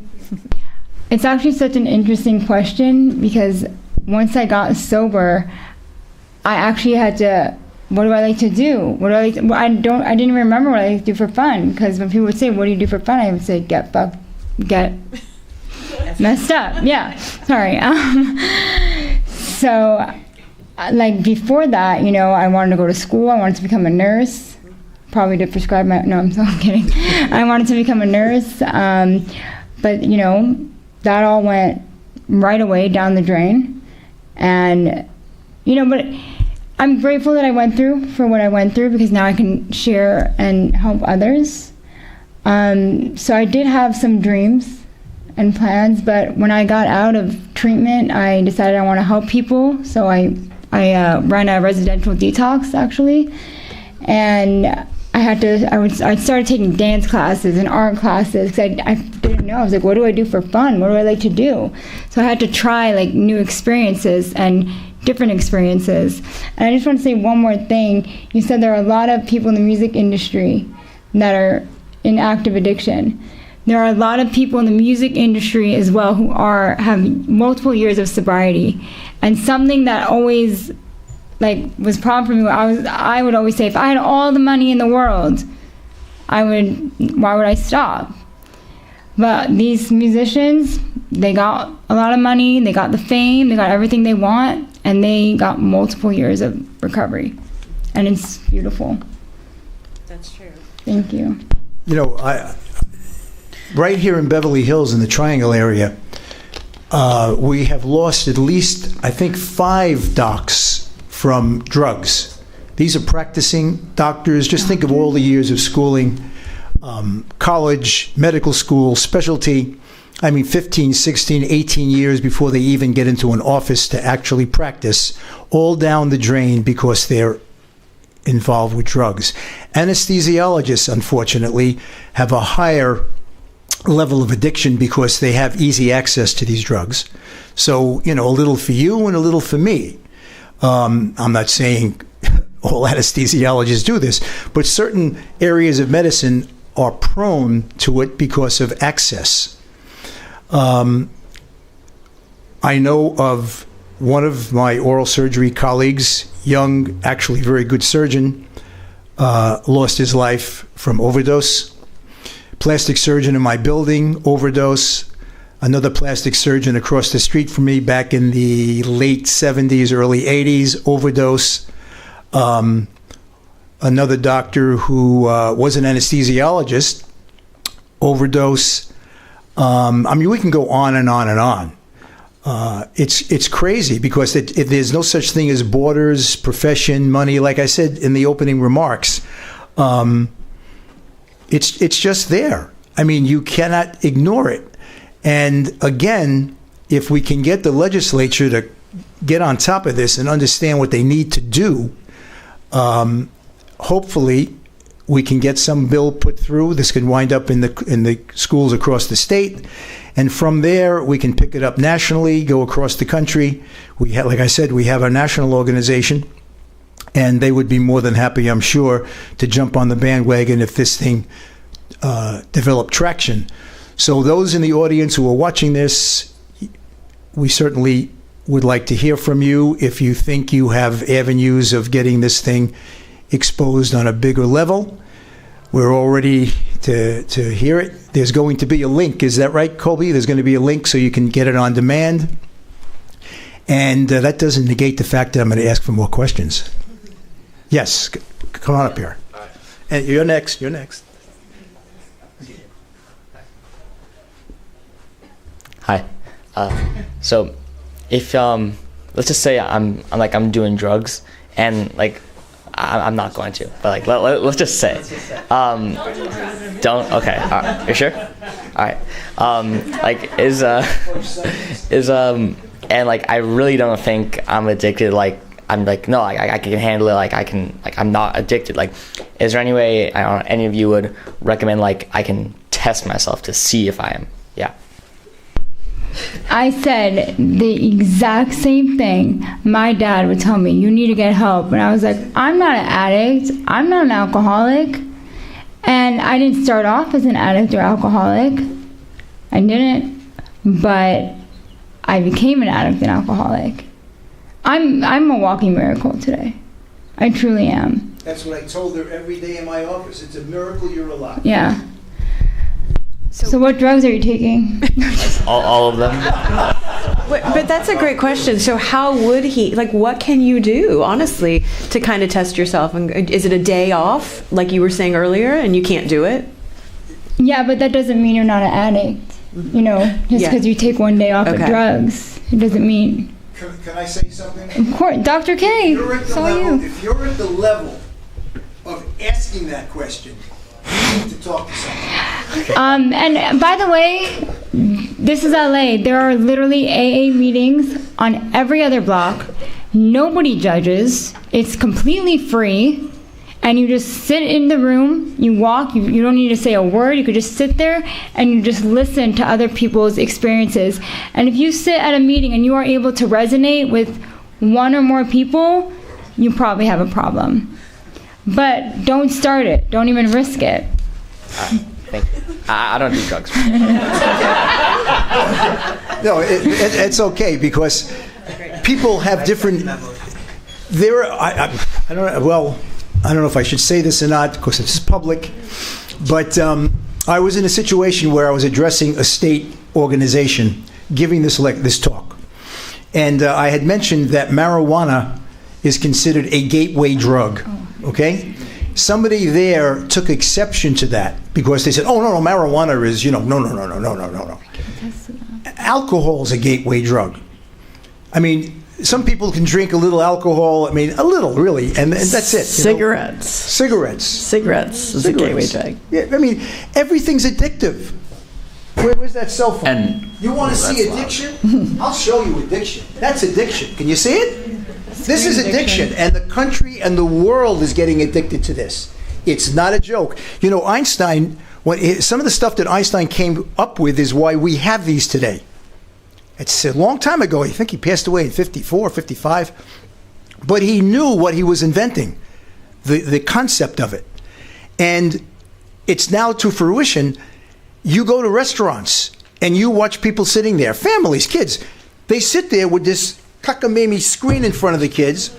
It's actually such an interesting question because once I got sober, I actually had to, what do I like to do? What do I like to, I didn't remember what I like to do for fun, because when people would say, what do you do for fun? I would say, get messed up. Yeah, sorry. So, like before that, I wanted to go to school. I wanted to become a nurse. Probably to prescribe I'm kidding. I wanted to become a nurse. But, that all went right away down the drain. And, but I'm grateful that I went through for what I went through, because now I can share and help others. So I did have some dreams and plans, but when I got out of treatment, I decided I want to help people. So I ran a residential detox, actually, and I started taking dance classes and art classes, because I didn't know. I was like, what do I do for fun? What do I like to do? So I had to try like new experiences and different experiences. And I just want to say one more thing. You said there are a lot of people in the music industry that are in active addiction. There are a lot of people in the music industry as well who have multiple years of sobriety. And something that always was problem for me, I would always say, if I had all the money in the world, why would I stop? But these musicians, they got a lot of money, they got the fame, they got everything they want, and they got multiple years of recovery. And it's beautiful. That's true. Thank you. Right here in Beverly Hills in the Triangle area, we have lost at least, I think, 5 docs from drugs. These are practicing doctors. Just think of all the years of schooling, college, medical school, specialty. 15, 16, 18 years before they even get into an office to actually practice, all down the drain because they're involved with drugs. Anesthesiologists, unfortunately, have a higher level of addiction because they have easy access to these drugs. So, a little for you and a little for me. I'm not saying all anesthesiologists do this, but certain areas of medicine are prone to it because of access. I know of one of my oral surgery colleagues, young, actually very good surgeon, lost his life from overdose. Plastic surgeon in my building, overdose. Another plastic surgeon across the street from me back in the late 70s, early 80s, overdose. Another doctor who was an anesthesiologist, overdose. We can go on and on and on. It's crazy because there's no such thing as borders, profession, money. Like I said in the opening remarks, it's just there. You cannot ignore it. And again, if we can get the legislature to get on top of this and understand what they need to do, hopefully we can get some bill put through. This can wind up in the schools across the state. And from there, we can pick it up nationally, go across the country. Like I said, we have our national organization, and they would be more than happy, I'm sure, to jump on the bandwagon if this thing developed traction. So those in the audience who are watching this, we certainly would like to hear from you if you think you have avenues of getting this thing exposed on a bigger level. We're all ready to hear it. There's going to be a link. Is that right, Colby? There's going to be a link so you can get it on demand. And that doesn't negate the fact that I'm going to ask for more questions. Yes, come on up here. And you're next. Hi. So if let's just say I'm doing drugs and I'm not going to, but let's just say don't. Okay, all right, you sure? All right. And I really don't think I'm addicted. No, I can handle it. I'm not addicted. Is there any way any of you would recommend I can test myself to see if I am? Yeah. I said the exact same thing. My dad would tell me, you need to get help. And I was like, I'm not an addict. I'm not an alcoholic. And I didn't start off as an addict or alcoholic. I didn't. But I became an addict and alcoholic. I'm a walking miracle today. I truly am. That's what I told her every day in my office. It's a miracle you're alive. Yeah. So what drugs are you taking? all of them. But that's a great question. So how would he, what can you do, honestly, to kind of test yourself? And is it a day off, like you were saying earlier, and you can't do it? Yeah, but that doesn't mean you're not an addict. You know, just because you take one day off of drugs, it doesn't mean. Can I say something? Of course, Dr. K. Saw you. If you're at the level of asking that question, you need to talk to someone. And by the way, this is LA. There are literally AA meetings on every other block. Nobody judges. It's completely free. And you just sit in the room, you walk, you don't need to say a word, you could just sit there and you just listen to other people's experiences. And if you sit at a meeting and you are able to resonate with one or more people, you probably have a problem. But don't start it, don't even risk it. Thank you. I don't do drugs. No, it's okay because people have different, I don't know if I should say this or not because it's public, but I was in a situation where I was addressing a state organization giving this talk. And I had mentioned that marijuana is considered a gateway drug, okay? Somebody there took exception to that because they said, oh, no, marijuana is, no. Alcohol is a gateway drug. I mean, some people can drink a little alcohol, a little, really, and that's it. Cigarettes. Cigarettes is a gateway drug. Yeah, I mean, everything's addictive. Where's that cell phone? And you want to see addiction? I'll show you addiction. That's addiction. Can you see it? This is addiction, and the country and the world is getting addicted to this. It's not a joke. You know, Einstein, some of the stuff that Einstein came up with is why we have these today. It's a long time ago. I think he passed away in 54, 55. But he knew what he was inventing, the concept of it. And it's now to fruition. You go to restaurants and you watch people sitting there, families, kids. They sit there with this cockamamie screen in front of the kids.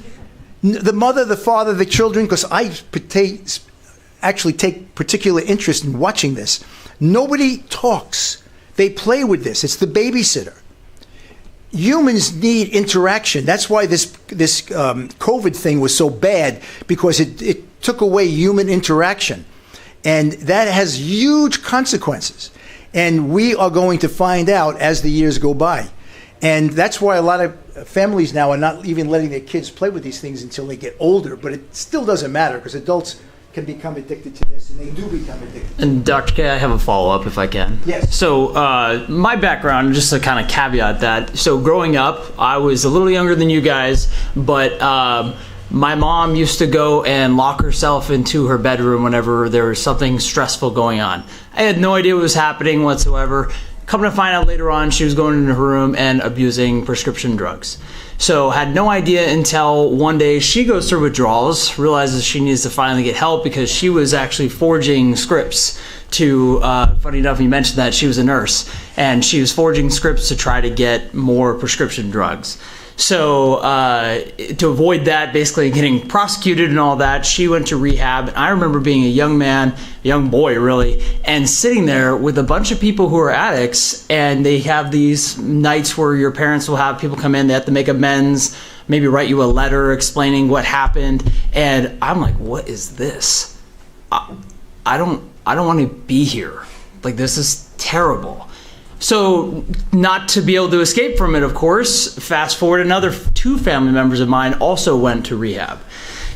The mother, the father, the children, because I actually take particular interest in watching this. Nobody talks. They play with this. It's the babysitter. Humans need interaction. That's why this COVID thing was so bad, because it took away human interaction. And that has huge consequences. And we are going to find out as the years go by. And that's why a lot of families now are not even letting their kids play with these things until they get older. But it still doesn't matter, because adults can become addicted to this, and they do become addicted. And Dr. K, I have a follow-up if I can. Yes. So my background, just to kind of caveat that, so growing up, I was a little younger than you guys, but my mom used to go and lock herself into her bedroom whenever there was something stressful going on. I had no idea what was happening whatsoever. Come to find out later on, she was going into her room and abusing prescription drugs. So had no idea until one day she goes through withdrawals, realizes she needs to finally get help because she was actually forging scripts to, funny enough, you mentioned that she was a nurse, and she was forging scripts to try to get more prescription drugs. So to avoid that, basically getting prosecuted and all that, she went to rehab. And I remember being a young man, a young boy really, and sitting there with a bunch of people who are addicts, and they have these nights where your parents will have people come in, they have to make amends, maybe write you a letter explaining what happened. And I'm like, what is this? I don't want to be here. Like, this is terrible. So not to be able to escape from it, of course, fast forward, another 2 family members of mine also went to rehab.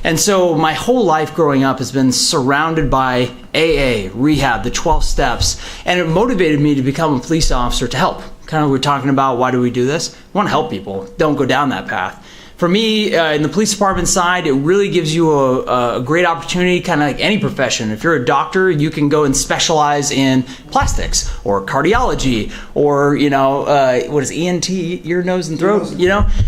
And so my whole life growing up has been surrounded by AA, rehab, the 12 steps, and it motivated me to become a police officer to help. Kind of we're talking about, why do we do this? We want to help people. Don't go down that path. For me, in the police department side, it really gives you a great opportunity, kind of like any profession. If you're a doctor, you can go and specialize in plastics or cardiology or, what is ENT, ear, nose, and throat,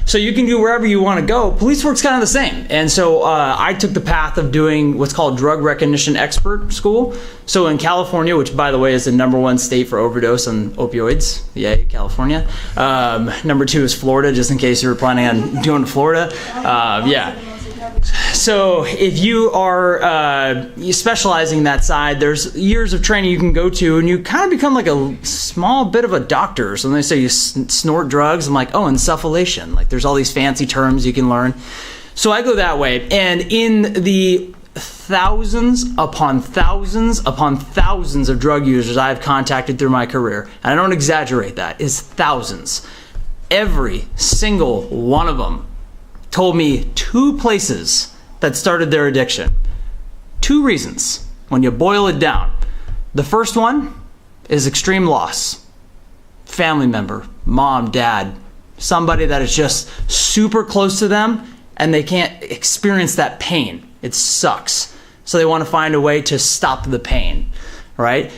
So you can do wherever you want to go. Police work's kind of the same. And so I took the path of doing what's called drug recognition expert school. So in California, which by the way is the #1 state for overdose on opioids, yay, California. #2 is Florida, just in case you were planning on doing Florida. So if you are specializing that side, there's years of training you can go to, and you kind of become like a small bit of a doctor. So when they say you snort drugs, I'm like, oh, encephalation. Like, there's all these fancy terms you can learn. So I go that way. And in the thousands upon thousands upon thousands of drug users I've contacted through my career. And I don't exaggerate that. It's thousands. Every single one of them told me 2 places that started their addiction. 2 reasons when you boil it down. The first one is extreme loss. Family member, mom, dad, somebody that is just super close to them and they can't experience that pain. It sucks. So they want to find a way to stop the pain, right?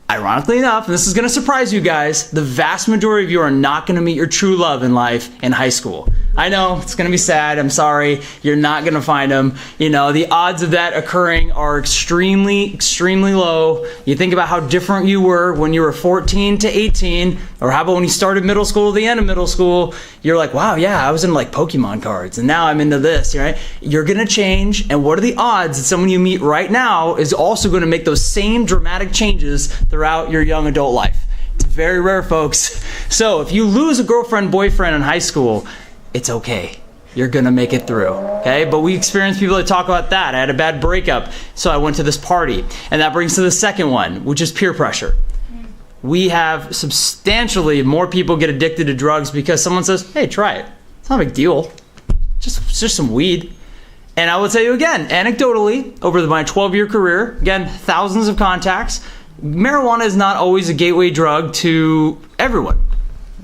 Ironically enough, and this is going to surprise you guys, the vast majority of you are not going to meet your true love in life in high school. I know, it's going to be sad. I'm sorry. You're not going to find them. You know, the odds of that occurring are extremely, extremely low. You think about how different you were when you were 14 to 18, or how about when you started middle school to the end of middle school. You're like, wow, yeah, I was into like Pokemon cards, and now I'm into this, right? You're going to change, and what are the odds that someone you meet right now is also going to make those same dramatic changes throughout your young adult life? It's very rare, folks. So if you lose a girlfriend, boyfriend in high school, it's okay. You're gonna make it through, okay? But we experience people that talk about that. I had a bad breakup, so I went to this party. And that brings to the second one, which is peer pressure. We have substantially more people get addicted to drugs because someone says, hey, try it. It's not a big deal. It's just some weed. And I will tell you again, anecdotally, over my 12-year career, again, thousands of contacts, marijuana is not always a gateway drug to everyone.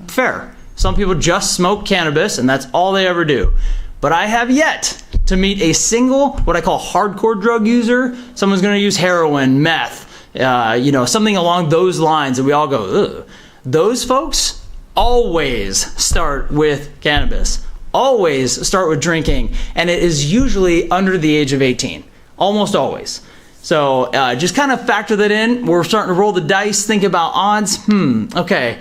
Fair. Some people just smoke cannabis and that's all they ever do. But I have yet to meet a single, what I call hardcore drug user. Someone's going to use heroin, meth, something along those lines, and we all go, ugh. Those folks always start with cannabis, always start with drinking, and it is usually under the age of 18, almost always. So just kind of factor that in. We're starting to roll the dice, think about odds. Okay.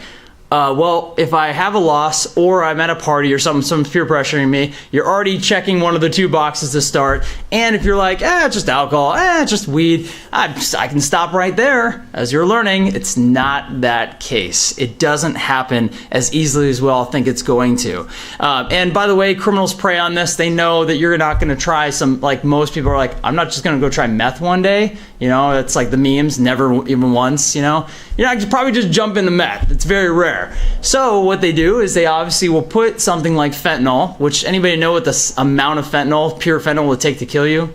Well, if I have a loss or I'm at a party or someone's peer pressuring me, you're already checking one of the 2 boxes to start. And if you're like, it's just alcohol, it's just weed, I can stop right there. As you're learning, it's not that case. It doesn't happen as easily as we all think it's going to. And by the way, criminals prey on this. They know that you're not going to try some, like most people are like, I'm not just going to go try meth one day. You know, it's like the memes, never even once, you know. You're not probably just jump into meth. It's very rare. So what they do is they obviously will put something like fentanyl, which anybody know what the amount of fentanyl, pure fentanyl, will take to kill you?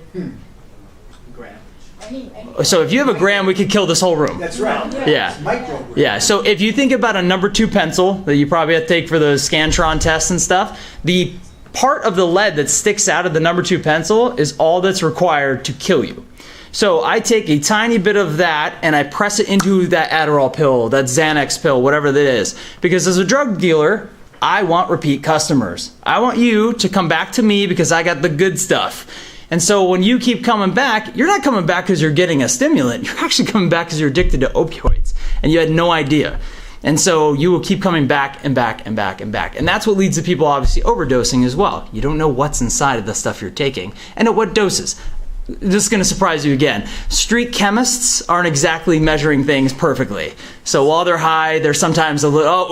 So if you have a gram, we could kill this whole room. That's right. Yeah. It's microgram. Yeah. So if you think about a number 2 pencil that you probably have to take for the Scantron tests and stuff, the part of the lead that sticks out of the number 2 pencil is all that's required to kill you. So I take a tiny bit of that and I press it into that Adderall pill, that Xanax pill, whatever that is. Because as a drug dealer, I want repeat customers. I want you to come back to me because I got the good stuff. And so when you keep coming back, you're not coming back because you're getting a stimulant. You're actually coming back because you're addicted to opioids and you had no idea. And so you will keep coming back and back and back and back. And that's what leads to people obviously overdosing as well. You don't know what's inside of the stuff you're taking and at what doses. This is going to surprise you again. Street chemists aren't exactly measuring things perfectly. So while they're high, they're sometimes a little,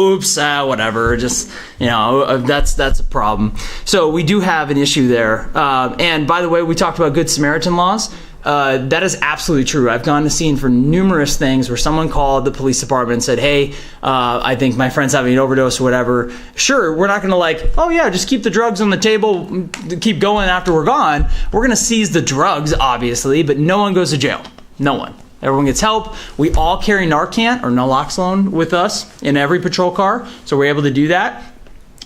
whatever. Just, that's a problem. So we do have an issue there. And by the way, we talked about Good Samaritan laws. That is absolutely true. I've gone to scene for numerous things where someone called the police department and said, hey, I think my friend's having an overdose or whatever. Sure, we're not going to just keep the drugs on the table, keep going after we're gone. We're going to seize the drugs, obviously, but no one goes to jail. No one. Everyone gets help. We all carry Narcan or naloxone with us in every patrol car, so we're able to do that.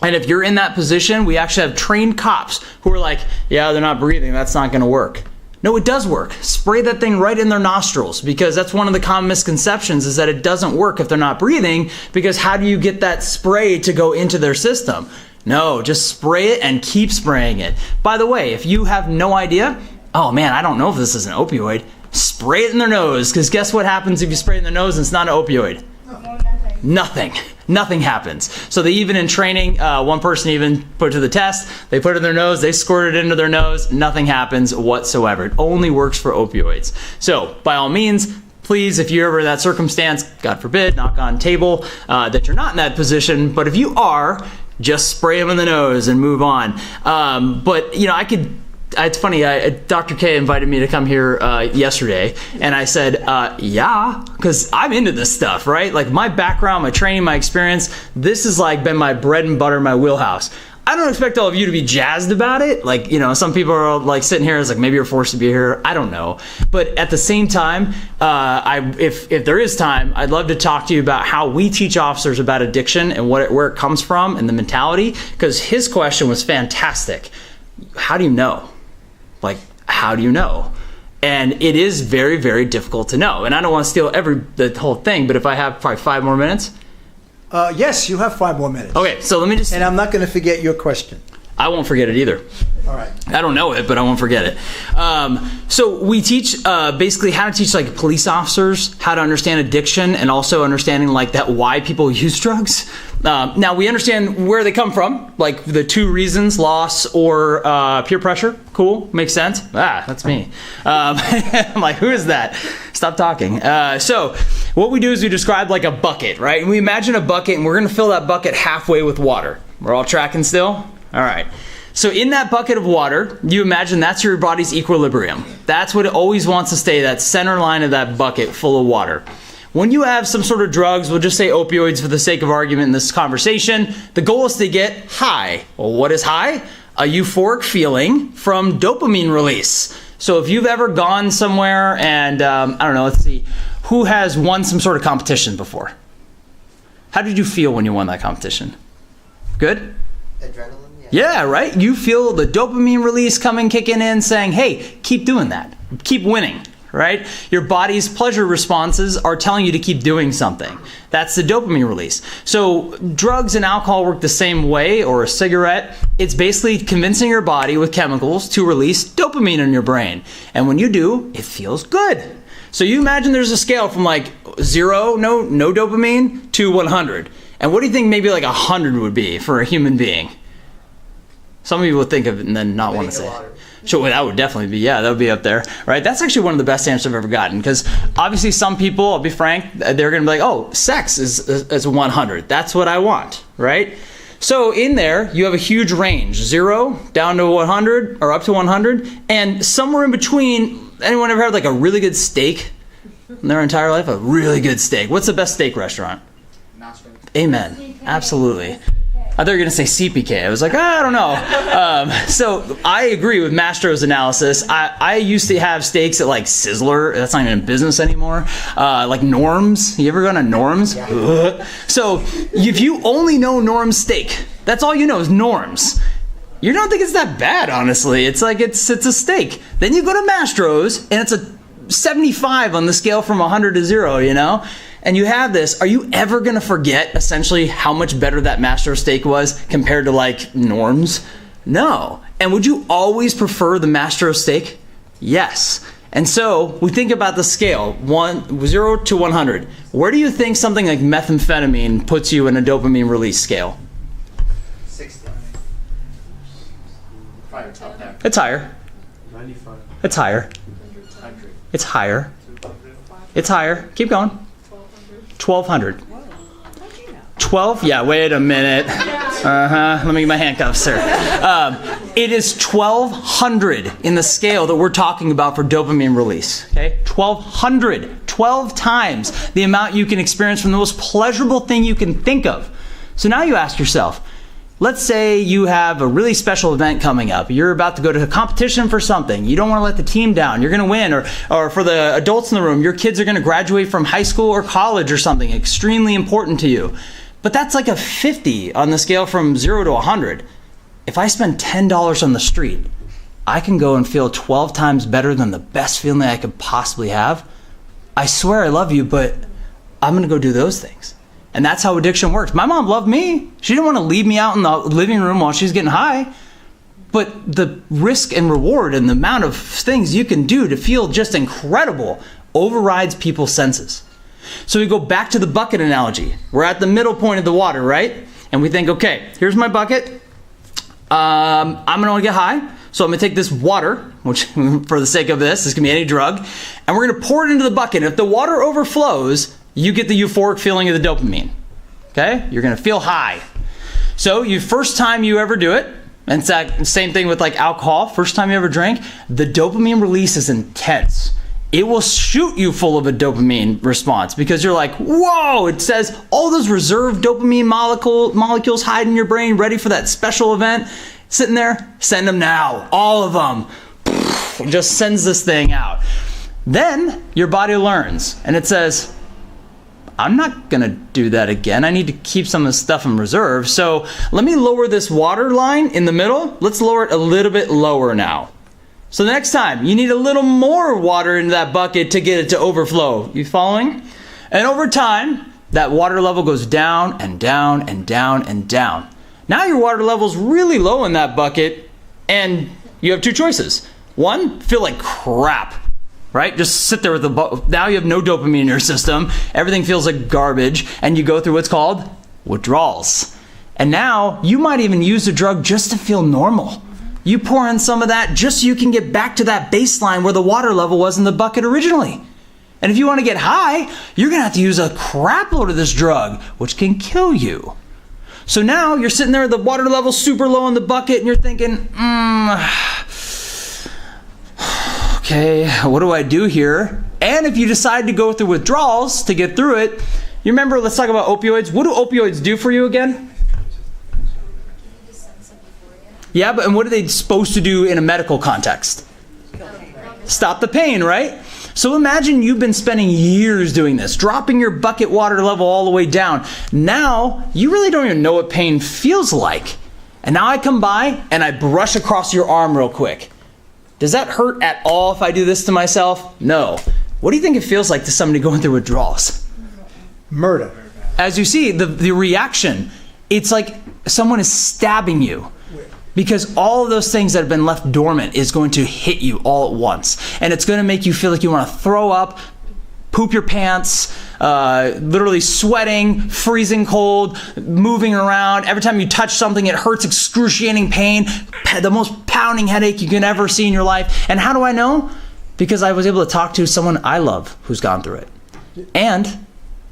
And if you're in that position, we actually have trained cops who are like, yeah, they're not breathing. That's not going to work. No, it does work. Spray that thing right in their nostrils because that's one of the common misconceptions is that it doesn't work if they're not breathing because how do you get that spray to go into their system? No, just spray it and keep spraying it. By the way, if you have no idea, oh man, I don't know if this is an opioid, spray it in their nose because guess what happens if you spray it in their nose and it's not an opioid? Nothing happens. So they even in training, one person even put it to the test. They put it in their nose. They squirt it into their nose. Nothing happens whatsoever. It only works for opioids. So by all means, please, if you're ever in that circumstance, God forbid, knock on table, that you're not in that position. But if you are, just spray them in the nose and move on. But I could it's funny. Dr. K invited me to come here yesterday, and I said, yeah, because I'm into this stuff, right? Like my background, my training, my experience, this has like been my bread and butter, my wheelhouse. I don't expect all of you to be jazzed about it. Like, you know, some people are like sitting here, it's like maybe you're forced to be here. I don't know. But at the same time, if there is time, I'd love to talk to you about how we teach officers about addiction and where it comes from and the mentality. Because his question was fantastic. How do you know? Like, how do you know? And it is very, very difficult to know. And I don't want to steal the whole thing, but if I have probably 5 more minutes. Yes, you have 5 more minutes. Okay, so let me just... And I'm not going to forget your question. I won't forget it either. All right. I don't know it, but I won't forget it. So we teach basically how to teach like police officers how to understand addiction and also understanding like that why people use drugs. Now we understand where they come from, like the 2 reasons, loss or peer pressure. Cool, makes sense. That's me. I'm like, who is that? Stop talking. So what we do is we describe like a bucket, right? And we imagine a bucket and we're going to fill that bucket halfway with water. We're all tracking still? All right. So in that bucket of water, you imagine that's your body's equilibrium. That's what it always wants to stay, that center line of that bucket full of water. When you have some sort of drugs, we'll just say opioids for the sake of argument in this conversation, the goal is to get high. Well, what is high? A euphoric feeling from dopamine release. So if you've ever gone somewhere and, I don't know, let's see, who has won some sort of competition before? How did you feel when you won that competition? Good? Adrenaline. Yeah, right? You feel the dopamine release kicking in, saying, hey, keep doing that. Keep winning, right? Your body's pleasure responses are telling you to keep doing something. That's the dopamine release. So drugs and alcohol work the same way, or a cigarette. It's basically convincing your body with chemicals to release dopamine in your brain. And when you do, it feels good. So you imagine there's a scale from like 0, no dopamine, to 100. And what do you think maybe like 100 would be for a human being? Some of you will think of it and then not want to say it. Sure, that would definitely be, that would be up there, right? That's actually one of the best answers I've ever gotten, because obviously some people, I'll be frank, they're going to be like, oh, sex is 100. That's what I want, right? So in there, you have a huge range, 0 down to 100 or up to 100, and somewhere in between, anyone ever had like a really good steak in their entire life? A really good steak. What's the best steak restaurant? Amen. Absolutely. I thought you were going to say CPK. I was like, I don't know. So I agree with Mastro's analysis. I used to have steaks at like Sizzler. That's not even in business anymore. Like Norm's. You ever gone to Norm's? Yeah. So if you only know Norm's steak, that's all you know is Norm's. You don't think it's that bad, honestly. It's like it's a steak. Then you go to Mastro's, and it's a 75 on the scale from 100 to 0, you know? And you have this, are you ever going to forget essentially how much better that Mastro steak was compared to like Norm's? No. And would you always prefer the Mastro steak? Yes. And so we think about the scale, 0 to 100. Where do you think something like methamphetamine puts you in a dopamine release scale? 60. It's higher. 95. It's higher. 100. It's higher. It's higher. Keep going. 1,200. 12? Yeah, wait a minute. Let me get my handcuffs, sir. It is 1,200 in the scale that we're talking about for dopamine release. Okay? 1,200. 12 times the amount you can experience from the most pleasurable thing you can think of. So now you ask yourself, let's say you have a really special event coming up. You're about to go to a competition for something. You don't want to let the team down. You're going to win. Or for the adults in the room, your kids are going to graduate from high school or college or something extremely important to you. But that's like a 50 on the scale from 0 to 100. If I spend $10 on the street, I can go and feel 12 times better than the best feeling I could possibly have. I swear I love you, but I'm going to go do those things. And that's how addiction works. My mom loved me. She didn't want to leave me out in the living room while she's getting high. But the risk and reward and the amount of things you can do to feel just incredible overrides people's senses. So we go back to the bucket analogy. We're at the middle point of the water, right? And we think, okay, here's my bucket. I'm going to get high. So I'm going to take this water, which for the sake of this can be any drug, and we're going to pour it into the bucket. If the water overflows, you get the euphoric feeling of the dopamine. Okay? You're going to feel high. So first time you ever do it, And it's same thing with like alcohol. First time you ever drank, the dopamine release is intense. It will shoot you full of a dopamine response because you're like, whoa, it says all those reserved dopamine molecules hide in your brain ready for that special event. Sitting there, send them now. All of them. Just sends this thing out. Then your body learns and it says, I'm not going to do that again. I need to keep some of this stuff in reserve. So let me lower this water line in the middle. Let's lower it a little bit lower now. So the next time, you need a little more water into that bucket to get it to overflow. You following? And over time, that water level goes down and down and down and down. Now your water level's really low in that bucket, and you have two choices. One, feel like crap, right? Just sit there with now you have no dopamine in your system. Everything feels like garbage, and you go through what's called withdrawals. And now you might even use the drug just to feel normal. You pour in some of that just so you can get back to that baseline where the water level was in the bucket originally. And if you want to get high, you're going to have to use a crap load of this drug, which can kill you. So now you're sitting there, the water level's super low in the bucket, and you're thinking, okay, what do I do here? And if you decide to go through withdrawals to get through it, you remember, let's talk about opioids. What do opioids do for you again? Yeah, but and what are they supposed to do in a medical context? Stop the pain, right? So imagine you've been spending years doing this, dropping your bucket water level all the way down. Now, you really don't even know what pain feels like. And now I come by and I brush across your arm real quick. Does that hurt at all if I do this to myself? No. What do you think it feels like to somebody going through withdrawals? Murder. As you see, the reaction, it's like someone is stabbing you. Because all of those things that have been left dormant is going to hit you all at once. And it's going to make you feel like you want to throw up, poop your pants, literally sweating, freezing cold, moving around. Every time you touch something, it hurts, excruciating pain, the most pounding headache you can ever see in your life. And how do I know? Because I was able to talk to someone I love who's gone through it. And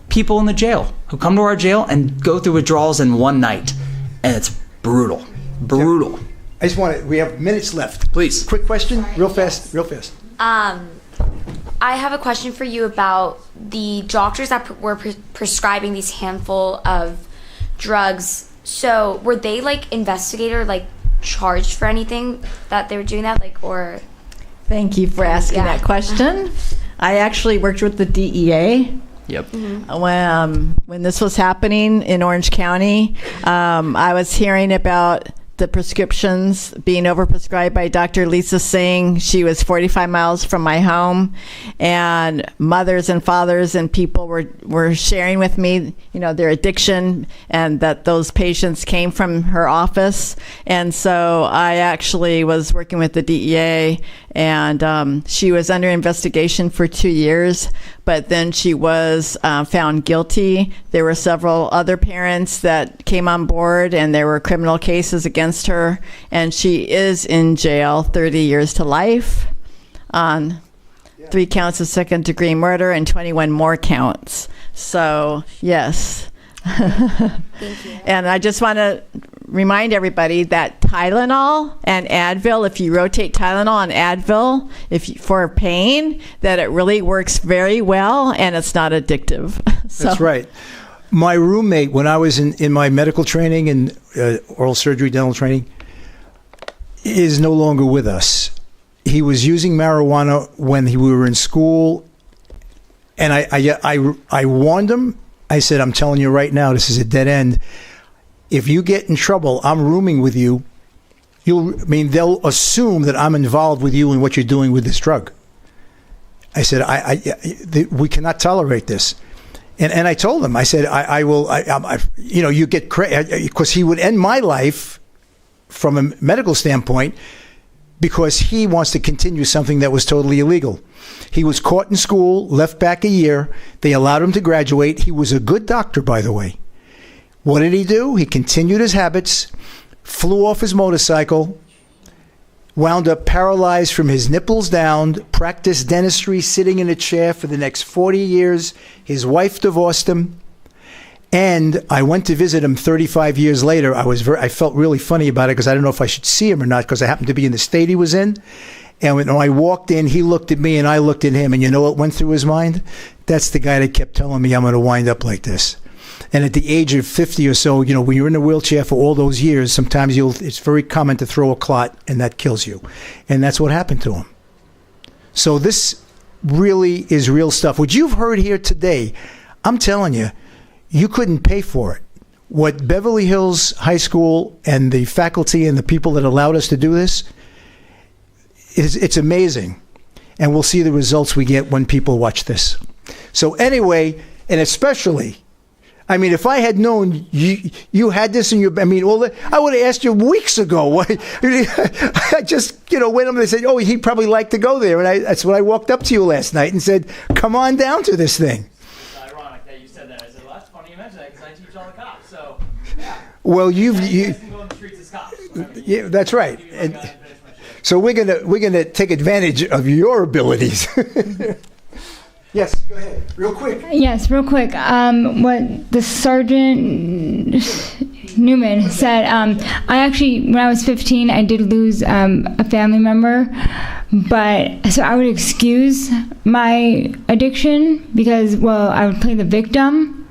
people in the jail who come to our jail and go through withdrawals in one night. And it's brutal. Brutal. I just want to, we have minutes left. Please. Quick question, real fast. I have a question for you about the doctors that were prescribing these handful of drugs. So were they like investigated or like charged for anything that they were doing that, like, or? Thank you for asking that question. I actually worked with the DEA. Yep. When this was happening in Orange County, I was hearing about the prescriptions being overprescribed by Dr. Lisa Singh. She was 45 miles from my home, and mothers and fathers and people were sharing with me, their addiction, and that those patients came from her office. And so I actually was working with the DEA, and she was under investigation for 2 years, but then she was found guilty. There were several other parents that came on board, and there were criminal cases against her, and she is in jail 30 years to life on 3 counts of second-degree murder and 21 more counts. So, yes. Thank you. And I just want to remind everybody that Tylenol and Advil, if you rotate Tylenol and Advil for pain, that it really works very well and it's not addictive. That's right. My roommate, when I was in my medical training and oral surgery, dental training, is no longer with us. He was using marijuana when we were in school, and I warned him. I said, I'm telling you right now, this is a dead end. If you get in trouble, I'm rooming with you. They'll assume that I'm involved with you in what you're doing with this drug. I said, we cannot tolerate this. And I told him, I said, you get crazy, because he would end my life from a medical standpoint because he wants to continue something that was totally illegal. He was caught in school, left back a year. They allowed him to graduate. He was a good doctor, by the way. What did he do? He continued his habits, flew off his motorcycle, wound up paralyzed from his nipples down, practiced dentistry sitting in a chair for the next 40 years. His wife divorced him. And I went to visit him 35 years later. I felt really funny about it because I don't know if I should see him or not because I happened to be in the state he was in. And when I walked in, he looked at me and I looked at him. And you know what went through his mind? That's the guy that kept telling me I'm going to wind up like this. And at the age of 50 or so, you know, when you're in a wheelchair for all those years, sometimes it's very common to throw a clot and that kills you. And that's what happened to him. So this really is real stuff. What you've heard here today, I'm telling you, you couldn't pay for it. What Beverly Hills High School and the faculty and the people that allowed us to do this, it's amazing. And we'll see the results we get when people watch this. So anyway, and especially, I mean, if I had known you had this in your, I mean, I would have asked you weeks ago. I just, went up and said, oh, he'd probably like to go there. And that's when I walked up to you last night and said, come on down to this thing. It's ironic that you said that. I said, well, that's funny you mentioned that because I teach all the cops. So, yeah. Well, you guys can go on the streets as cops. Yeah, that's right. So we're gonna take advantage of your abilities. Yes, go ahead, real quick. Yes, real quick. What the Sergeant Newman said, I actually, when I was 15, I did lose a family member, so I would excuse my addiction because, well, I would play the victim,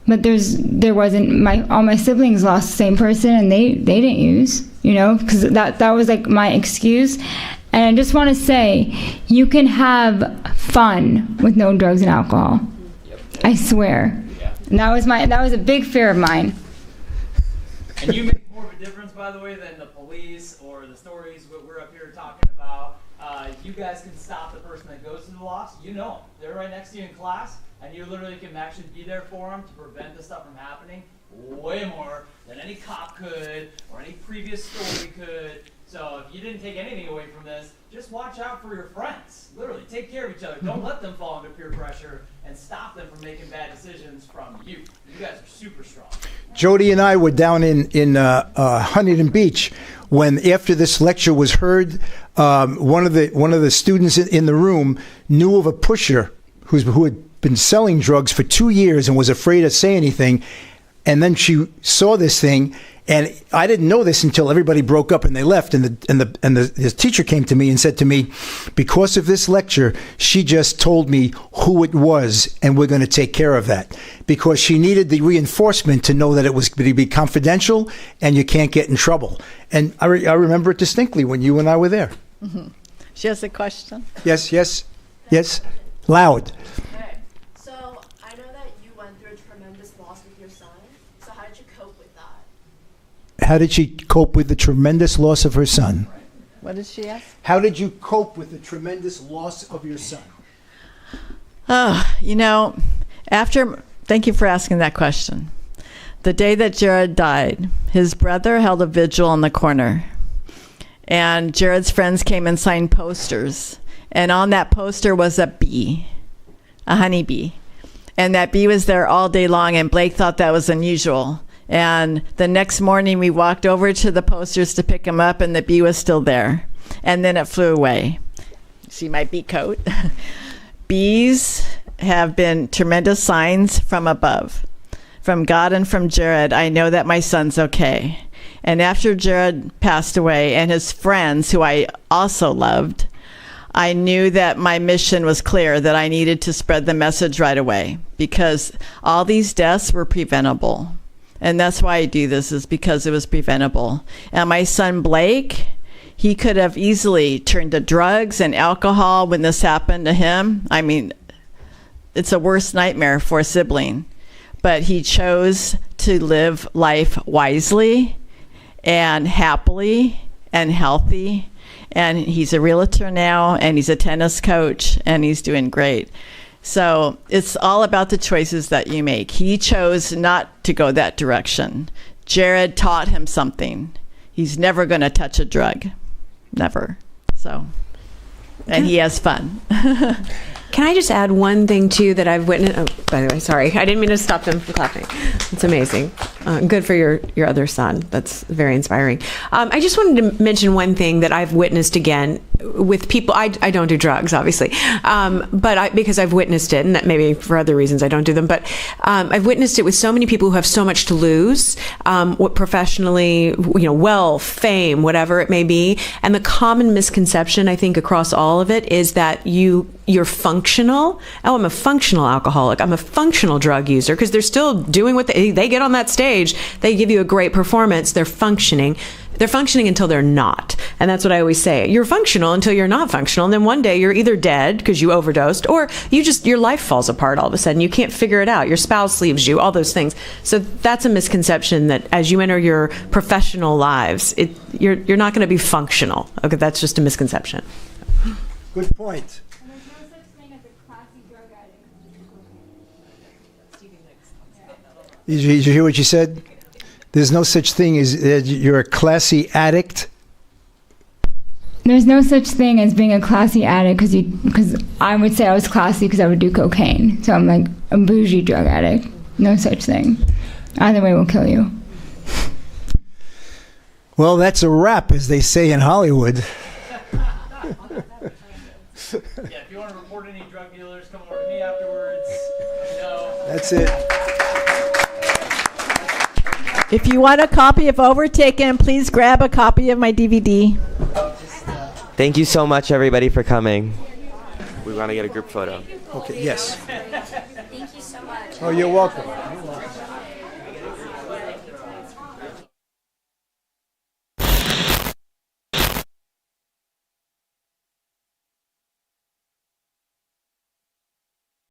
but there wasn't, all my siblings lost the same person and they didn't use, because that was like my excuse. And I just want to say, you can have fun with no drugs and alcohol. Yep. I swear. Yeah. And that was a big fear of mine. And you make more of a difference, by the way, than the police or the stories we're up here talking about. You guys can stop the person that goes to the loss. You know them. They're right next to you in class, and you literally can actually be there for them to prevent this stuff from happening way more than any cop could or any previous story could. So if you didn't take anything away from this, just watch out for your friends. Literally, take care of each other. Don't let them fall under peer pressure and stop them from making bad decisions from you. You guys are super strong. Jody and I were down in Huntington Beach when, after this lecture was heard, one of the students in the room knew of a pusher who had been selling drugs for 2 years and was afraid to say anything. And then she saw this thing. And I didn't know this until everybody broke up and they left. And his teacher came to me and said to me, because of this lecture, she just told me who it was, and we're going to take care of that. Because she needed the reinforcement to know that it was going to be confidential and you can't get in trouble. And I remember it distinctly when you and I were there. Mm-hmm. She has a question. Yes. Loud. Okay. So I know that you went through a tremendous loss with your son. So how did you cope with that? How did she cope with the tremendous loss of her son? What did she ask? How did you cope with the tremendous loss of your son? Thank you for asking that question. The day that Jared died, his brother held a vigil in the corner. And Jared's friends came and signed posters. And on that poster was a bee, a honeybee. And that bee was there all day long, and Blake thought that was unusual. And the next morning, we walked over to the posters to pick them up, and the bee was still there. And then it flew away. See my bee coat? Bees have been tremendous signs from above. From God and from Jared, I know that my son's okay. And after Jared passed away, and his friends, who I also loved, I knew that my mission was clear, that I needed to spread the message right away, because all these deaths were preventable. And that's why I do this, is because it was preventable. And my son Blake, he could have easily turned to drugs and alcohol when this happened to him. I mean, it's a worst nightmare for a sibling. But he chose to live life wisely and happily and healthy. And he's a realtor now, and he's a tennis coach, and he's doing great. So it's all about the choices that you make. He chose not to go that direction. Jared taught him something. He's never going to touch a drug. Never. So, and he has fun. Can I just add one thing, too, that I've witnessed? Oh, by the way, sorry. I didn't mean to stop them from clapping. It's amazing. Good for your other son. That's very inspiring. I just wanted to mention one thing that I've witnessed again with people. I don't do drugs, obviously, but because I've witnessed it, and that maybe for other reasons I don't do them. But I've witnessed it with so many people who have so much to lose, what professionally, wealth, fame, whatever it may be. And the common misconception, I think, across all of it is that you're functional. Oh, I'm a functional alcoholic. I'm a functional drug user, because they're still doing what they get on that stage. They give you a great performance. They're functioning. They're functioning until they're not. And that's what I always say. You're functional until you're not functional. And then one day you're either dead because you overdosed, or your life falls apart all of a sudden. You can't figure it out. Your spouse leaves you, all those things. So that's a misconception, that as you enter your professional lives, you're not going to be functional. Okay, that's just a misconception. Good point. Did you hear what you said? There's no such thing as you're a classy addict. There's no such thing as being a classy addict, because I would say I was classy because I would do cocaine. So I'm like a bougie drug addict. No such thing. Either way will kill you. Well, that's a wrap, as they say in Hollywood. Yeah, if you want to report any drug dealers, come over to me afterwards. That's it. If you want a copy of Overtaken, please grab a copy of my DVD. Thank you so much, everybody, for coming. We want to get a group photo. Okay, yes. Thank you so much. Oh, you're welcome.